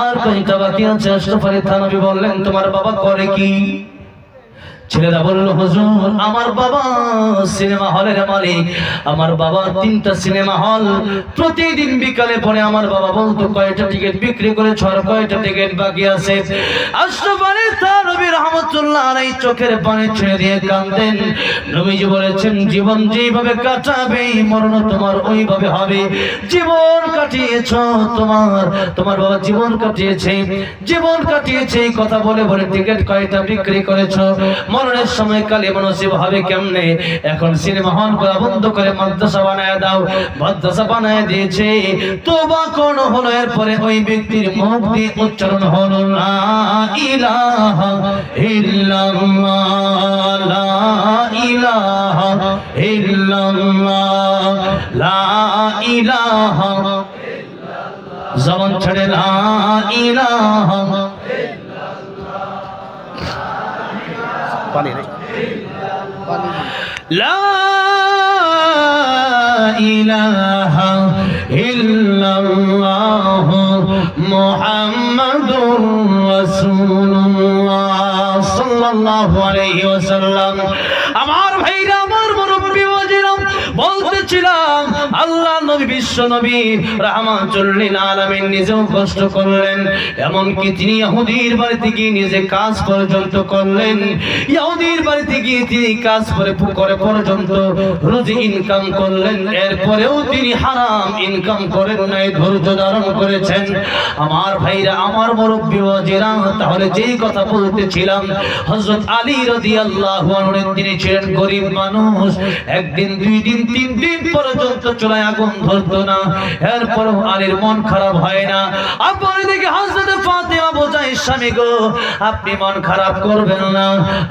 আর কয়টা বাকি আছে? আশরাফ আলী থানভী বললেন তোমার বাবা করে কি? ছেলেরা বলল হুজুর আমার বাবা সিনেমা হলের মালিক, আমার বাবা 3টা সিনেমা হল। প্রতিদিন বিকালে পরে আমার বাবা বলতো কয়টা টিকিট বিক্রি করেছো আর কয়টা টিকিট বাকি আছে। আশরাফ আলী থানভী রাহমাতুল্লাহ আলাইহি চোখের পানি ছেড়ে দিয়ে কাঁদেন। নবীজি বলেছেন জীবন যেভাবে কাটাবে মরণ তোমার ওইভাবে হবে। জীবন কাটিয়েছো, তোমার বাবা জীবন কাটিয়েছে কথা বলে বলে টিকিট কয়টা বিক্রি করেছো, মরণের সময় কালিমা নসিব হবে কেমনে? এখন সিনেমা হল করা বন্ধ করে মাদ্রাসা বানায় দাও। মাদ্রাসা বানায় দিয়েছে, তওবা কোন হলো, এরপরে ওই ব্যক্তির মুখ দিয়ে উচ্চারণ হলো লা ইলাহা ইল্লাল্লাহ, লা ইলাহা ইল্লাল্লাহ, লা ইলাহা ইল্লাল্লাহ, জবান ছেড়ে লা ইলাহা লা ইলাহা ইল্লাল্লাহ মুহাম্মাদুর রাসূলুল্লাহ সাল্লাল্লাহু আলাইহি ওয়াসাল্লাম। আমার ভাইরা, আমার মুরব্বি ওয়াজিরা, বলতেছিলাম আল্লাহ নবী বিশ্ব নবী রাহমাতুল লিল আলামিন নিজেও কষ্ট করলেন, এমনকি তিনি ইহুদির বাড়িতে গিয়ে নিজে কাজ পর্যন্ত করলেন। ইহুদির বাড়িতে গিয়ে তিনি কাজ করে পর্যন্ত রুজি ইনকাম করলেন, এরপরেও তিনি হারাম ইনকাম করেন নাই, ধৈর্য ধারণ করেছেন। আমার ভাইরা, আমার মুরব্বি ওয়াজিরা, তাহলে যেই কথা বলতেছিলাম হযরত আলী রাদিয়াল্লাহু আনহু, তিনি ছিলেন গরিব মানুষ। একদিন, 2 দিন, 3 দিন পর্যন্ত চুলায় আগুন ধরতো না, এরপরও আলীর মন খারাপ হয় না। আপনি দেখে হযরত ফাতেমা বোঝায় স্বামী গো, আপনি মন খারাপ করবেন না,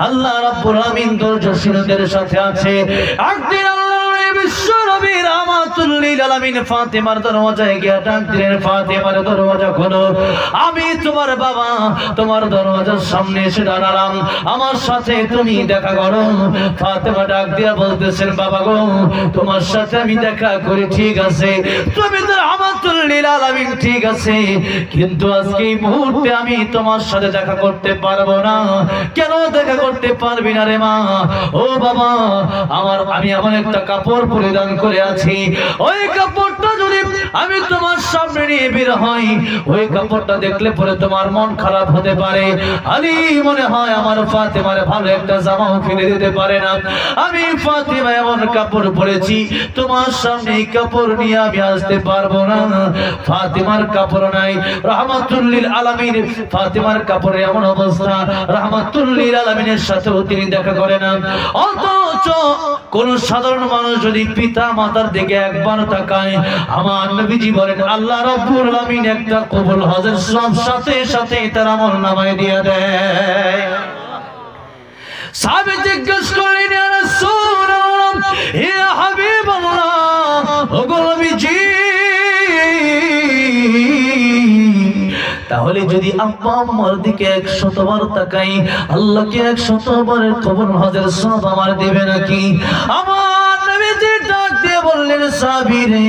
আল্লাহ রাব্বুল আমিন ধৈর্যশীলদের সাথে আছে। একদিন আল্লাহ বিশ্ব নবী রাহমাতুল লিল আলামিন ফাতেমার দরওয়াজায় গিয়ে ডাক দিলেন, ফাতেমার দরওয়াজা খোলো, আমি তোমার বাবা তোমার দরওয়াজার সামনে এসে দাঁড়ালাম, আমার সাথে তুমি দেখা করো। ফাতেমা ডাক দিয়া বলতেছেন বাবা গো, তোমার সাথে আমি দেখা করি ঠিক আছে, তুমি তো রাহমাতুল লিল আলামিন ঠিক আছে, কিন্তু আজকে এই মুহূর্তে আমি তোমার সাথে দেখা করতে পারবো না। কেন দেখা করতে পারবি না রে মা? ও বাবা, আমি এমন একটা কাপড় পরিধান করে আছি, ওই ওই কাপড়টা যদি আমি তোমার সামনে নিয়ে বের হই, ওই কাপড়টা দেখলে পরে তোমার মন খারাপ হতে পারে। আলী মনে হয় আমার ফাতেমার ভালো একটা জামাও কিনে দিতে পারে না, আমি ফাতেমা এমন কাপড় পরেছি, তোমার সামনে এই কাপড় নিয়ে আমি আসতে পারবো না। ফাতেমার কাপড় নাই, রাহমাতুল লিল আলামিন ফাতেমার কাপড়ে এমন অবস্থা, রাহমাতুল লিল আলামিনের সাথেও তিনি দেখা করে না। অথচ কোন সাধারণ মানুষ যদি পিতা মাতার দিকে একবার তাকায়, আমার নবীজি বলেন আল্লাহ রাব্বুল আলামিন একটা কবুল হজের সব সাথে সাথে তার আমল নামায় দিয়ে দেয়। সাহাবী জিজ্ঞেস করলেন ইয়া রাসূলুল্লাহ, ইয়া হাবিবাল্লাহ, ওগো নবীজি, তাহলে যদি আব্বা আম্মার দিকে 100 বার তাকাই, আল্লাহকে 100 বারের কবুল হজের সওয়াব আমার দেবে নাকি? আমার নবীজি ডাক দিয়ে বললেন সাহাবী রে,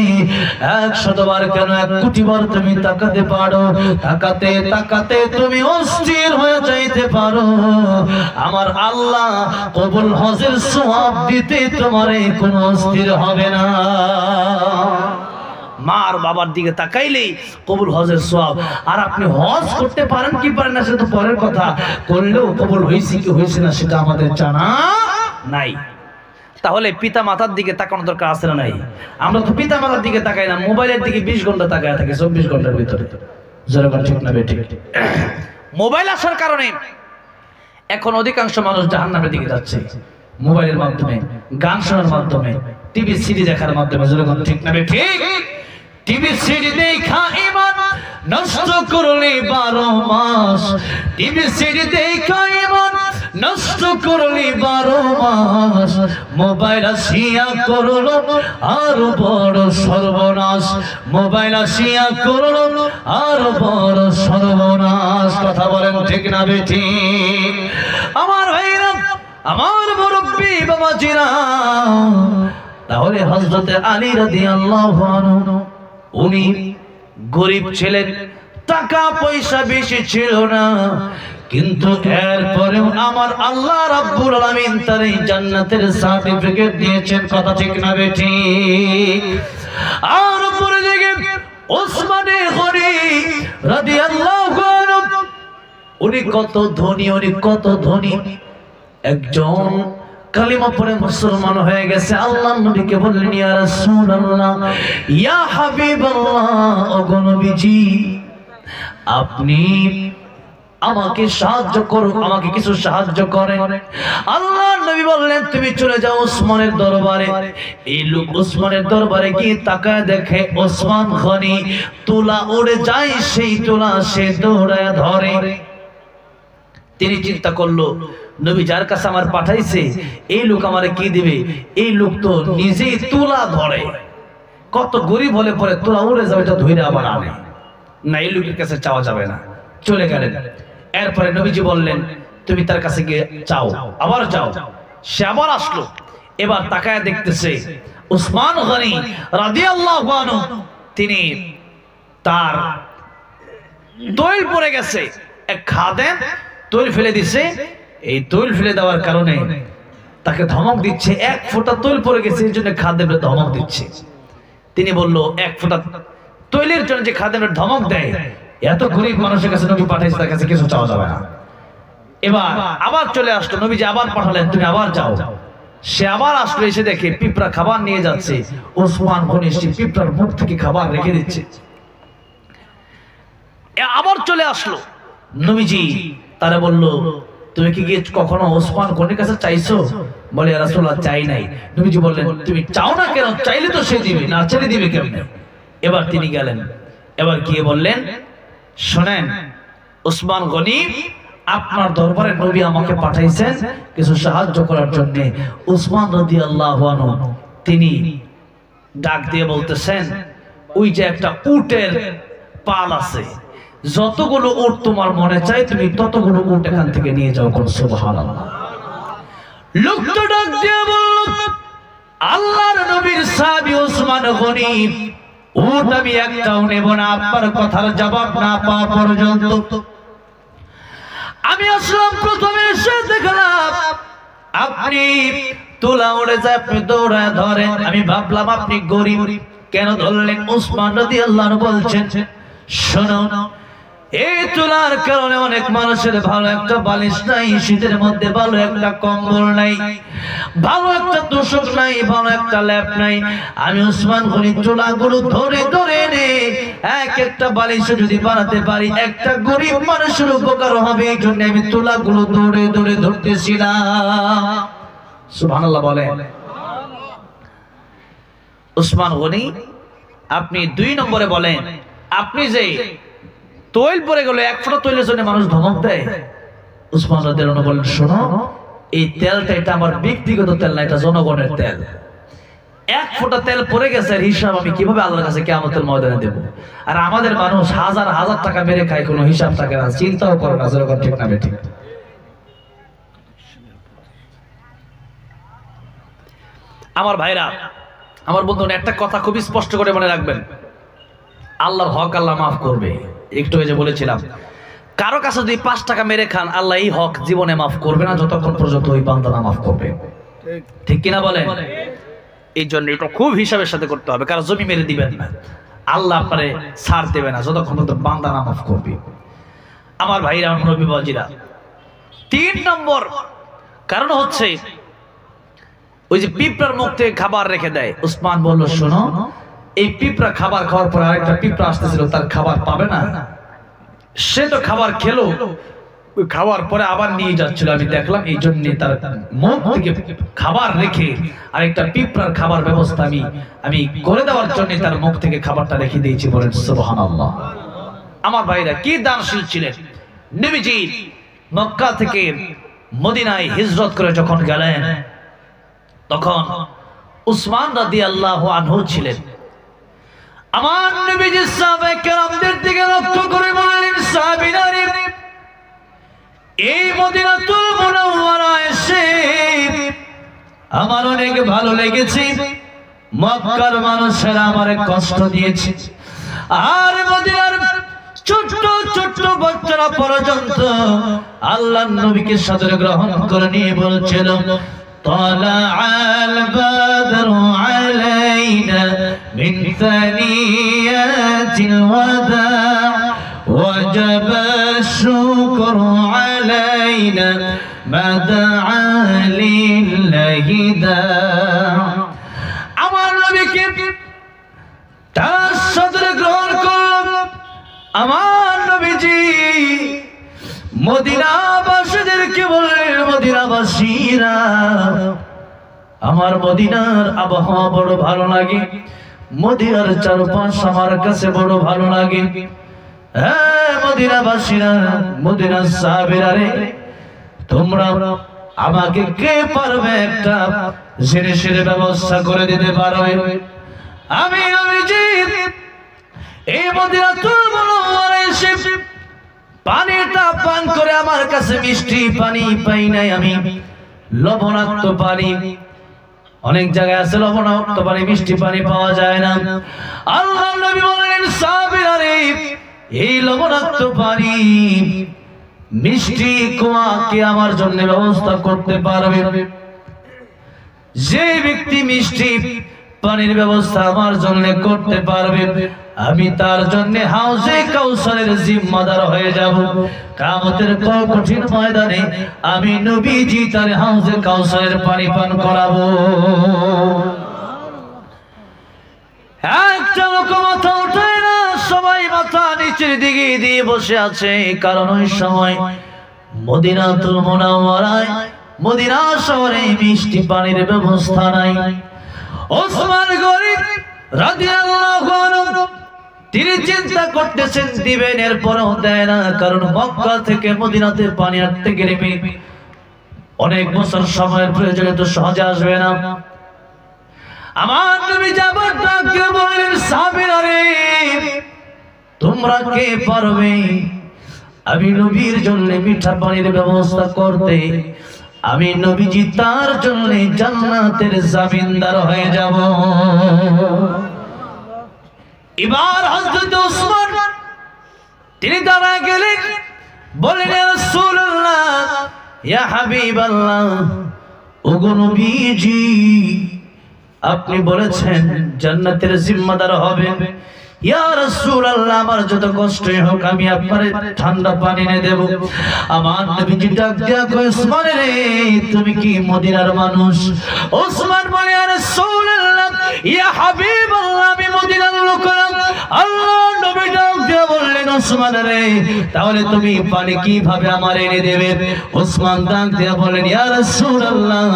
100 বার কেন 1 কোটি বার তুমি তাকাতে পারো, তাকাতে তাকাতে তুমি অস্থির হয়ে যাইতে পারো, আমার আল্লাহ কবুল হজের সওয়াব দিতে তোমারে কোনো অস্থির হবে না। মার বাবার দিকে তাকাইলেই কবুল হজের সওয়াব। আর আপনি হজ করতে পারেন কি পারেন না সেটা তো পরের কথা, করলেও কবুল হয়েছে কি হয়েছে না সেটা আমাদের জানা নাই। তাহলে পিতা মাতার দিকে তাকানো দরকার আছে না নাই? আমরা তো পিতা মাতার দিকে তাকাই না, মোবাইলের দিকে 20 ঘন্টা তাকায় থাকি, 24 ঘন্টার ভিতরে। যেরকম ঠিক না বেঠিক? মোবাইল আসার কারণে এখন অধিকাংশ মানুষ জাহান্নামের দিকে যাচ্ছে, মোবাইলের মাধ্যমে, গান শোনার মাধ্যমে, টিভি সিডি দেখার মাধ্যমে। যেরকম ঠিক না বেঠিক? টিভি সিডি দেখা ঈমান নষ্ট করলে 12 মাস, টিভি সিডি দেখা ঈমান নষ্ট করলে 12 মাস, মোবাইল আসিয়া করলো আর বড় সর্বনাশ, মোবাইল আসিয়া করলো আর বড় সর্বনাশ। কথা বলেন ঠিক না বেঠিক? আমার ভাইরা, আমার মুরব্বি বাবাজিরা, তাহলে হযরতে আলী রাদিয়াল্লাহু আনহু উনি গরিব ছিলেন, টাকা পয়সা বেশি ছিল না, কিন্তু এরপরেও আমার আল্লাহ রাব্বুল আলামিন তার এই জান্নাতের সার্টিফিকেট দিয়েছেন। কথা ঠিক না বেঠিক? আর উপরে দিকে ওসমানে গনি রাদিয়াল্লাহু আনহু, উনি কত ধনী, উনি কত ধনী। একজন কালিমা পড়ে মুসলমান হয়ে গেছে, আল্লাহর নবীকে বললেন ইয়া রাসূলুল্লাহ, ইয়া হাবিবাল্লাহ, ওগো নবীজি, আপনি আমাকে সাহায্য করুন, আমাকে কিছু সাহায্য করেন। আল্লাহর নবী বললেন তুমি চলে যাও ওসমানের দরবারে। এই লোক ওসমানের দরবারে গিয়ে তাকায় দেখে ওসমান গনি তুলা উড়ে যায়, সেই তুলা সে দৌড়ায় ধরে। তিনি চিন্তা করলো নবী যার কাছে আমার পাঠাইছে এই লোক আমারে কি দিবে, এই লোক তো নিজেই তুলা ধরে, কত গরিব হলে পরে তুলা উড়ে যাবে এটা ধরে আবার আনে না, এই লোকের কাছে চাওয়া যাবে না। চলে গেলেন। এরপরে নবীজি বললেন তুমি তার কাছে গিয়ে চাও, আবার যাও। সে আবার আসলো, এবার তাকায় দেখতেছে ওসমান গনি রাদিয়াল্লাহু আনহু তিনি তার তৈল পড়ে গেছে, এক খাদেম তৈল ফেলে দিছে। এই তৈল ফেলে দেওয়ার কারণে তাকে ধমক দিচ্ছে, 1 ফোঁটা তৈল পড়ে গেছে এই জন্য খাদেমের ধমক দিচ্ছে। তিনি বলল 1 ফোঁটা তৈলের জন্য যে খাদেমের ধমক দেয়, এত গরিব মানুষের কাছে নবী পাঠাইছে, তার কাছে কিছু চাওয়া যাবে না। এবার আবার চলে আসলো, নবীজি আবার পাঠালেন তুমি আবার যাও। সে আবার আসলো, এসে দেখে পিঁপড়া খাবার নিয়ে যাচ্ছে। ওসমান গনি সে পিঁপড়ার মুখ থেকে খাবার রেখে দিচ্ছে। আবার চলে আসলো, নবীজি তারা বলল তুমি কি গিয়ে কখনো ওসমান গনির কাছে চাইছো? বলে ইয়া রাসূলুল্লাহ চাই নাই। নবীজি বললেন তুমি চাও না কেন? চাইলে তো সে দিবে, না চাইলে দিবে কেমনে? এবার তিনি গেলেন, এবার গিয়ে বললেন শুনেন ওসমান গনি, আপনার দরবারে নবী আমাকে পাঠাইছেন কিছু সাহায্য করার জন্য। ওসমান রাদিয়াল্লাহু আনহু তিনি ডাক দিয়ে বলতেছেন ওই যে একটা উটের পাল আছে, যতগুলো উট তোমার মনে চায় তুমি ততগুলো উট এখান থেকে নিয়ে যাও। কোন সুবহানাল্লাহ। লোকটা ডাক দিয়ে বলল আল্লাহর নবীর সাহাবী ওসমান গনি, উট আমি একটাও নেব না আপনার কথার জবাব না পাওয়া পর্যন্ত। আমি আসলাম, প্রথমে এসে দেখলাম আপনি তুলা উড়ে যায়, আপনি দৌড়ায় ধরেন। আমি ভাবলাম আপনি গরিব, কেন ধরলেন? উসমান রাদিয়াল্লাহু আনহু বলছেন, শোনো, এই তুলার কারণে অনেক মানুষের ভালো একটা বালিশ নাই, শীতের মধ্যে ভালো একটা কম্বল নাই, ভালো একটা তোষক নাই, ভালো একটা ল্যাপ নাই। আমি উসমান গনি তুলাগুলো ধরে ধরে নে এক একটা বালিশ যদি বানাতে পারি একটা গরিব মানুষের উপকার হবে, এই জন্য আমি তুলাগুলো ধরে ধরে ধরতেছিলাম। সুবহানাল্লাহ বলে। উসমান গনি আপনি 2 নম্বরে বলেন, আপনি যে তৈল পরে গেল, এক ফোঁটা তৈলের জন্য মানুষ ধমক দেয়। উসমান রাদিয়াল্লাহু আনহু বলেন, শোনো, এই তেলটা এটা আমার ব্যক্তিগত তেল না, এটা জনগণের তেল। এক ফোঁটা তেল পড়ে গেছে, এর হিসাব আমি কিভাবে আল্লাহর কাছে কিয়ামতের ময়দানে দেব? আর আমাদের মানুষ হাজার হাজার টাকা মেরে খায়, কোনো হিসাব থাকে না, চিন্তাও করে না। যেরকম ঠিক না বেঠিক? আমার ভাইরা, আমার বন্ধুরা, একটা কথা খুব স্পষ্ট করে মনে রাখবেন, আল্লাহর হক আল্লাহ মাফ করবে। একটু যে বলেছিলাম, কারো কাছে যদি 5 টাকা মেরে খান, আল্লাহ এই হক জীবনে মাফ করবে না যতক্ষণ পর্যন্ত ওই বান্দা না মাফ করবে। ঠিক কিনা বলেন? এই জন্য এটা খুব হিসাবের সাথে করতে হবে। কারো জমি মেরে দিবেন না, আল্লাহ আপনারে ছাড় দেবে না যতক্ষণ পর্যন্ত বান্দা না মাফ করবে। আমার ভাইরা, নবী বাজিরা, 3 নম্বর কারণ হচ্ছে ওই যে পিঁপড়ার মুখ থেকে খাবার রেখে দেয়। উসমান বলল, শোনো, এই পিঁপড়া খাবার খাওয়ার পর আরেকটা পিঁপড়া আসতেছিল, তার খাবার পাবে না, সে তো খাবার খেলো, খাওয়ার পরে আবার নিয়ে যাচ্ছিল, আমি দেখলাম, এই জন্য তার মুখ থেকে খাবার রেখে আরেকটা পিঁপড়ার খাবার ব্যবস্থা আমি করে দেওয়ার জন্য তার মুখ থেকে খাবারটা রেখে দিয়েছি। বলেন সুবহানাল্লাহ। আমার ভাইরা, কি দানশীল ছিলেন নবীজি। মক্কা থেকে মদিনায় হিজরত করে যখন গেলেন, তখন উসমান রাদিয়াল্লাহু আনহু ছিলেন। আমার নবীজি সাহাবায়ে কেরামদের দিকে লক্ষ্য করে বললেন, সাহাবীরা, এই মদিনাতুল মুনাওয়ারায় এসে আমার অনেক ভালো লেগেছে। মক্কার মানুষেরা আমারে কষ্ট দিয়েছে, আর মদিনার ছোট্ট ছোট্ট বাচ্চারা পর্যন্ত আল্লাহর নবীকে সাদরে গ্রহণ করে নিয়ে বলছিল, طلع البدر علينا من ثنيات الوداع وجب الشكر علينا ما دعا لله داع। আমার নবীকে তার সাদরে গ্রহণ করলাম। আমার নবীজি মদিনাবাসীদেরকে বললেন, মদিনাবাসীরা, আমার মদিনার আবহাওয়া বড় ভালো লাগে, মদিনার চারপাশ আমার কাছে বড় ভালো লাগে। হ্যাঁ মদিনাবাসীরা, মদিনার সাহাবীরা রে, তোমরা আমাকে কে পারবে একটা জিনিসের ব্যবস্থা করে দিতে পারবে? আমি নবীজি এই মদিনাতুল মুনাওয়ারায় এসে পানিটা পান করে আমার কাছে মিষ্টি পানি পাই নাই, আমি লবণাক্ত পানি, অনেক জায়গায় আছে লবণাক্ত পানি, মিষ্টি পানি পাওয়া যায় না। আল্লাহর নবী বললেন, সাহাবীরা রে, এই লবণাক্ত পানি মিষ্টি কুয়া কে আমার জন্য ব্যবস্থা করতে পারবে? যে ব্যক্তি মিষ্টি পানির ব্যবস্থা আমার জন্য করতে পারবে, আমি তার জন্য হাউজে কাউসারের জিম্মাদার হয়ে যাব। কিয়ামতের কঠিন ময়দানে আমি নবীজি তার হাউজে কাউসারের পানি পান করাবো। একটা লোক মাথা উঠায় না, সবাই মাথা নিচের দিকে দিয়ে বসে আছে, কারণ ওই সময় মদিনাতুল মুনাওয়ারায়, মদিনা শহরে মিষ্টি পানির ব্যবস্থা নাই। ওসমান গনি রাদিয়াল্লাহু আনহু তিনি চিন্তা করতেছেন দিবেন, এরপরও দেয় না, কারণ মক্কা থেকে মদিনাতে পানি আনতে গেলে অনেক বছর সময়ের প্রয়োজন, তো সহজে আসবে না। আমার নবী যাবার ডাক দিয়ে বললেন, সাহাবীরা রে, তোমরা কে পারবে আমি নবীর জন্য মিঠা পানির ব্যবস্থা করতে? আমি নবীজি তার জন্য জান্নাতের জামিনদার হয়ে যাব। এবার হযরত ওসমান তিনি দাঁড়ায় গেলেন, বললেন, ইয়া রাসূলুল্লাহ, ইয়া হাবিবাল্লাহ, ওগো নবীজি, আপনি বলেছেন জান্নাতের জিম্মাদার হবেন। ইয়া রাসূলুল্লাহ, আমার যত কষ্টই হোক আমি আপনারে ঠান্ডা পানি এনে দেব। আমার নবীজি ডাক দিয়া কয়, ওসমান রে, তুমি কি মদিনার মানুষ? ওসমান বলে, ইয়া রাসূলুল্লাহ, ইয়া হাবিবাল্লাহ, আমি মদিনার লোক। আল্লাহর নবী ডাক দিয়া বললেন, ওসমান রে, তাহলে তুমি পানি কিভাবে আমার এনে দেবে? ওসমান ডাক দিয়া বলেন, ইয়া রাসূলুল্লাহ,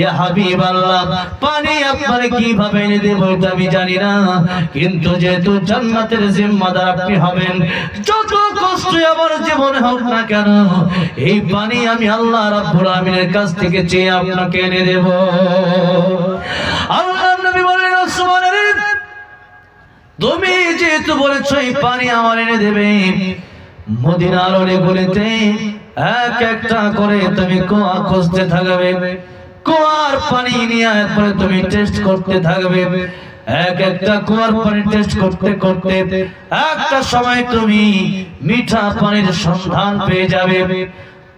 ইয়া হাবিবাল্লাহ, পানি আপনারে কিভাবে এনে দেব এটা আমি জানি না, কিন্তু যেহেতু জান্নাতের জিম্মাদার আপনি হবেন, যত কষ্ট আমার জীবনে হোক না কেন, এই পানি আমি আল্লাহ রাব্বুল আমিনের কাছ থেকে চেয়ে আপনাকে এনে দেব। আল্লাহর নবী বললেন, ওসমান রে, তুমি যেহেতু বলেছো এই পানি আমার এনে দেবে, মদিনার অলিগলিতে এক একটা করে তুমি কুয়া খুঁজতে থাকবে, কুয়ার পানি নিয়ে একবারে তুমি টেস্ট করতে থাকবে। এক একটা কুয়ার পানি টেস্ট করতে করতে একটা সময় তুমি মিঠা পানির সন্ধান পেয়ে যাবে।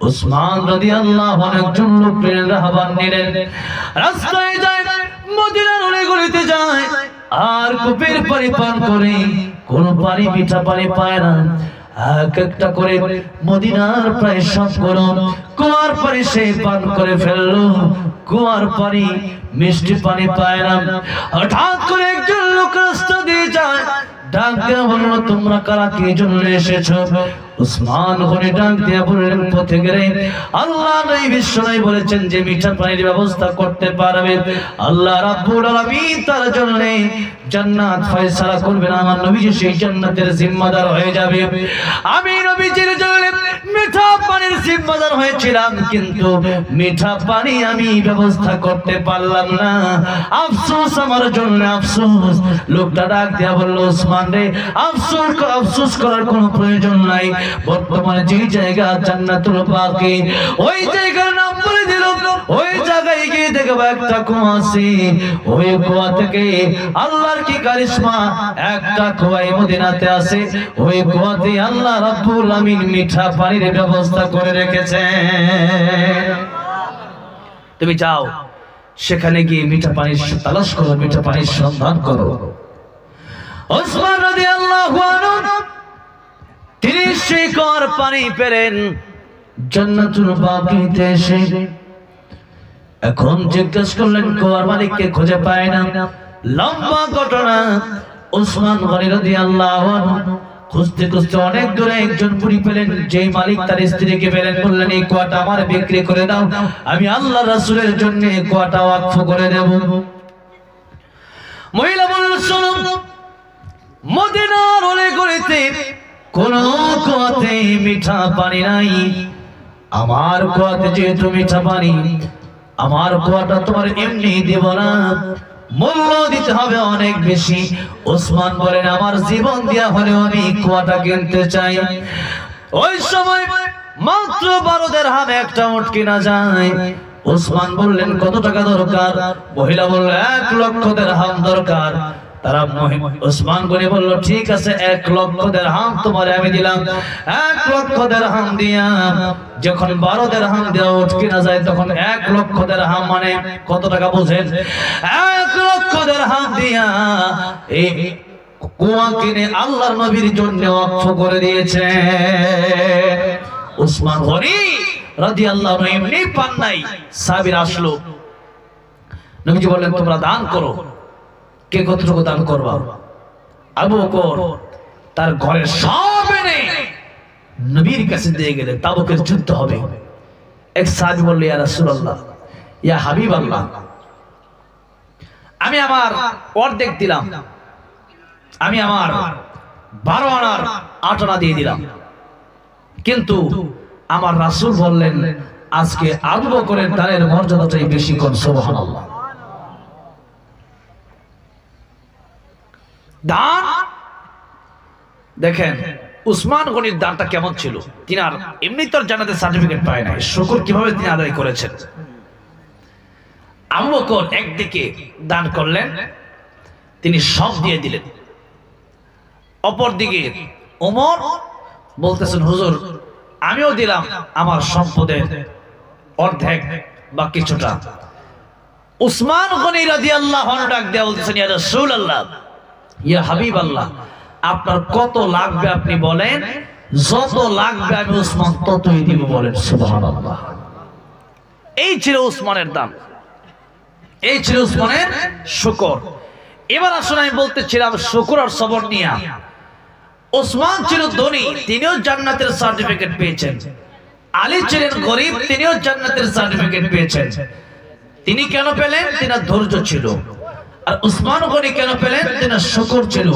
উসমান রাদিয়াল্লাহু আনহু একজন লোকের রাহবার নিলেন, রাস্তায় যায়, মদিনার অলিগলিতে যায়, আর কূপের পানি পান করে কোন পানি মিঠা পানি পায় না। এক একটা করে মদিনার প্রায় সব গরম কুয়ার পানি সে পান করে ফেললো, কুয়ার পানি মিষ্টি পানি পায় না। হঠাৎ করে একজন লোক রাস্তা দিয়ে যায়, ডাক দিয়া বলল, তোমরা কারা, কি জন্য এসেছো? উসমান গনি ডাক দিয়া বললেন, পথে গেলে আল্লাহ নবী বিশ্বনবী বলেছেন যে মিঠা পানির ব্যবস্থা করতে পারবে, আল্লাহ রাব্বুল আলামিন তার জন্য জান্নাত ফয়সালা করবেন, আমার নবীজি সেই জান্নাতের জিম্মাদার হয়ে যাবে। আমি নবীজির জন্য মিঠা পানির জিম্মাদার হয়েছিলাম, কিন্তু মিঠা পানি আমি ব্যবস্থা করতে পারলাম না, আফসোস আমার জন্য, আফসোস। লোকটা ডাক দিয়া বলল, উসমান রে, আফসোস করার কোনো প্রয়োজন নাই, বর্তমানে যে জায়গা জান্নাতুল বাকি, ওই জায়গার নাম বলে দিল, ওই জায়গায় গিয়ে দেখবো একটা কুয়া আছে, ওই কুয়া থেকে আল্লাহর কি কারিশমা, একটা কুয়া মদিনাতে আছে, ওই কুয়াতে আল্লাহ রাব্বুল আমিন মিঠা পানির ব্যবস্থা করে রেখেছেন। তুমি যাও, সেখানে গিয়ে মিঠা পানির তালাশ করো, মিঠা পানির সন্ধান করো। ওসমান রাদিয়াল্লাহু আনহু তিনি সেই কুয়ার পানি পেলেন জান্নাতুল বাকিতে এসে। এখন জিজ্ঞেস করলেন, কুয়ার মালিককে খুঁজে পায় না। লম্বা ঘটনা। ওসমান গনি রাদিয়াল্লাহু আনহু খুঁজতে খুঁজতে অনেক দূরে একজন বুড়ি পেলেন, যেই মালিক তার স্ত্রীকে পেলেন, বললেন, এই কুয়াটা আমার বিক্রি করে দাও, আমি আল্লাহ রাসূলের জন্য এই কুয়াটা ওয়াকফ করে দেব। মহিলা বলল, শোনো, মদিনার অলিগলিতে কোন কুয়াতে মিঠা পানি নাই, আমার কুয়াতে যেহেতু মিঠা পানি, আমার কুয়াটা তোমার এমনি দেব না, মূল্য দিতে হবে অনেক বেশি। ওসমান বলেন, আমার জীবন দেয়া হলেও আমি কুয়াটা কিনতে চাই। ওই সময় মাত্র 12 দিরহাম একটা উট কিনা যায়। ওসমান বললেন, কত টাকা দরকার? মহিলা বলল, 1 লক্ষ দিরহাম দরকার। তারা ওসমান গনি বলল, ঠিক আছে, 1 লক্ষ দিরহাম তোমারে আমি দিলাম। 1 লক্ষ দিরহাম দিয়া যখন 12 দিরহাম দেওয়া উট কিনা যায়, তখন 1 লক্ষ দিরহাম মানে কত টাকা বোঝেন? 1 লক্ষ দিরহাম দিয়া এই কুয়া কিনে আল্লাহর নবীর জন্য ওয়াকফ করে দিয়েছে। ওসমান গনি রাদিয়াল্লাহু আনহু এমনি পান নাই, সাহাবীরা আসলো, নবীজি বললেন, তোমরা দান করো। কে কতটুকু দান করবা? আবু বকর তার ঘরের সব এনে নবীর কাছে দিয়ে গেলে, তাবুকের যুদ্ধ হবে। এক সাহাবী বলল, ইয়া রাসূলুল্লাহ, ইয়া হাবিবাল্লাহ, আমি আমার অর্ধেক দিলাম, আমি আমার 12 আনার 8 আনা দিয়ে দিলাম, কিন্তু আমার রাসূল বললেন, আজকে আবু বকরের দানের মর্যাদাটাই বেশি কোন। সুবহানাল্লাহ। দান দেখেন, উসমান গনির দানটা কেমন ছিল। তিনি আর এমনি তোর জান্নাতের সার্টিফিকেট পায় নাই, শুকর কিভাবে তিনি আদায় করেছেন। আবু বকর একদিকে দান করলেন, তিনি সব দিয়ে দিলেন। অপরদিকে ওমর বলতেছেন, হুজুর আমিও দিলাম আমার সম্পদের অর্ধেক বা কিছুটা। উসমান গনি রাদিয়াল্লাহু আনহু ডাক দেয়া বলতেছেন, ইয়া রাসূলুল্লাহ, ইয়া হাবিবাল্লাহ, আপনার কত লাগবে আপনি বলেন, যত লাগবে আমি উসমান ততই দিব বলেন। সুবহানাল্লাহ। এই ছিল উসমানের দাম, এই ছিল উসমানের শুকর। এবার আসলে আমি বলতেছিলাম শুকর আর সবর নিয়ে। উসমান ছিল ধনী, তিনিও জান্নাতের সার্টিফিকেট পেয়েছেন। আলী ছিলেন গরিব, তিনিও জান্নাতের সার্টিফিকেট পেয়েছেন। তিনি কেন পেলেন? তিনার ধৈর্য ছিল। আর উসমান গনি কেন পেলেন? তিনার শুকর ছিল।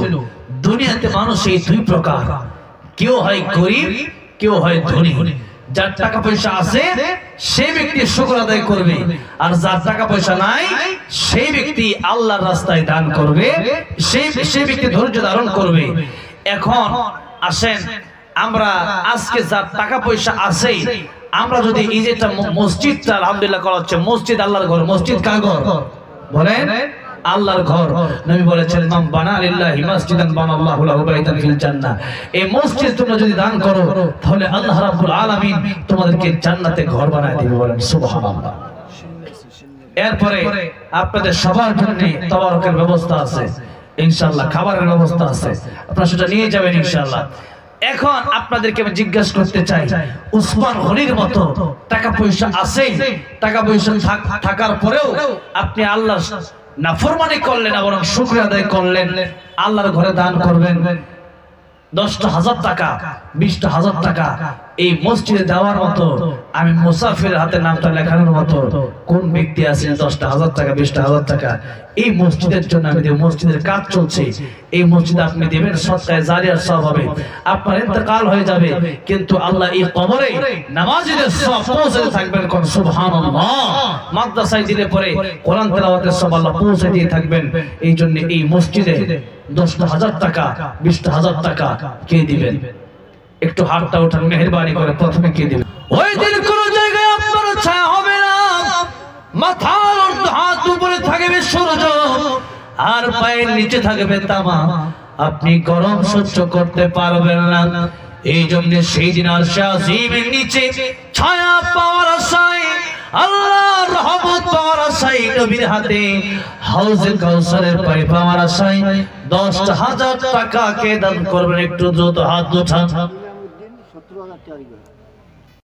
দুনিয়াতে মানুষ এই দুই প্রকার, কেউ হয় গরিব, কেউ হয় ধনী। যার টাকা পয়সা আছে সেই ব্যক্তি শুকর আদায় করবে, আর যার টাকা পয়সা নাই সেই ব্যক্তি আল্লাহর রাস্তায় দান করবে, সেই ব্যক্তি ধৈর্য ধারণ করবে। এখন আসেন, আমরা আজকে যার টাকা পয়সা আছে, আমরা যদি এই যেটা মসজিদটা আলহামদুলিল্লাহ করা হচ্ছে, মসজিদ আল্লাহর ঘর। মসজিদ কার ঘর বলেন? আল্লাহর ঘর। নবী বলেছেন, মান বানা লিল্লাহি মাসজিদান বানাল্লাহু লাহু বাইতান ফিল জান্নাহ। এই মসজিদ তোমরা যদি দান করো তাহলে আল্লাহ রাব্বুল আলামিন তোমাদেরকে জান্নাতে ঘর বানায় দিবে বলেন। সুবহানাল্লাহ। এরপরে আপনাদের সবার জন্য তাবারকের ব্যবস্থা আছে ইনশাআল্লাহ, খাবারের ব্যবস্থা আছে, আপনারা সেটা নিয়ে যাবেন ইনশাআল্লাহ। এখন আপনাদেরকে আমি জিজ্ঞাসা করতে চাই, উসমান গনির মতো টাকা পয়সা আছে, টাকা পয়সা থাকার পরেও আপনি আল্লাহর নাফরমানি করলেন না, বরং শুকরিয়া আদায় করলেন, আল্লাহর ঘরে দান করবেন 10,000 টাকা, 20,000 টাকা এই মসজিদে দেওয়ার মতো, আমি মুসাফিরের হাতে নামটা লেখানোর মতো কোন ব্যক্তি আছেন? 10,000 টাকা, 20,000 টাকা এই মসজিদের জন্য আমি দেব। মসজিদের কাজ চলছে, এই মসজিদে আপনি দেবেন, সদকায়ে জারিয়ার সওয়াব হবে। আপনার ইন্তেকাল হয়ে যাবে, কিন্তু আল্লাহ এই কবরে নামাজীদের সওয়াব পৌঁছাতে থাকবেন। কোন সুবহানাল্লাহ। মাদ্রাসায় দিলে পরে কোরআন তেলাওয়াতের সওয়াব আল্লাহ পৌঁছে দিয়ে থাকবেন। এই জন্য এই মসজিদে 10,000 টাকা, 20,000 টাকা কে দিবেন? একটু হাতটা ওঠান মেহেরবানি করে, প্রথমে কে দিবেন? ওই দিন কোন জায়গায় আপনার ছায়া হবে না, মাথার অর্ধ হাত উপরে থাকবে সূর্য, আর পায়ের নিচে থাকবে তামা, আপনি গরম সহ্য করতে পারবেন না। এই জন্য সেই দিন আরশে আজিমের নিচে ছায়া পাওয়ার আশায়, আল্লাহর রহমত পাওয়ার আশায়, নবীর হাতে হাউজে কাউসারের পানি পাওয়ার আশায় 10,000 টাকা কে দান করবেন? একটু দ্রুত হাত উঠান।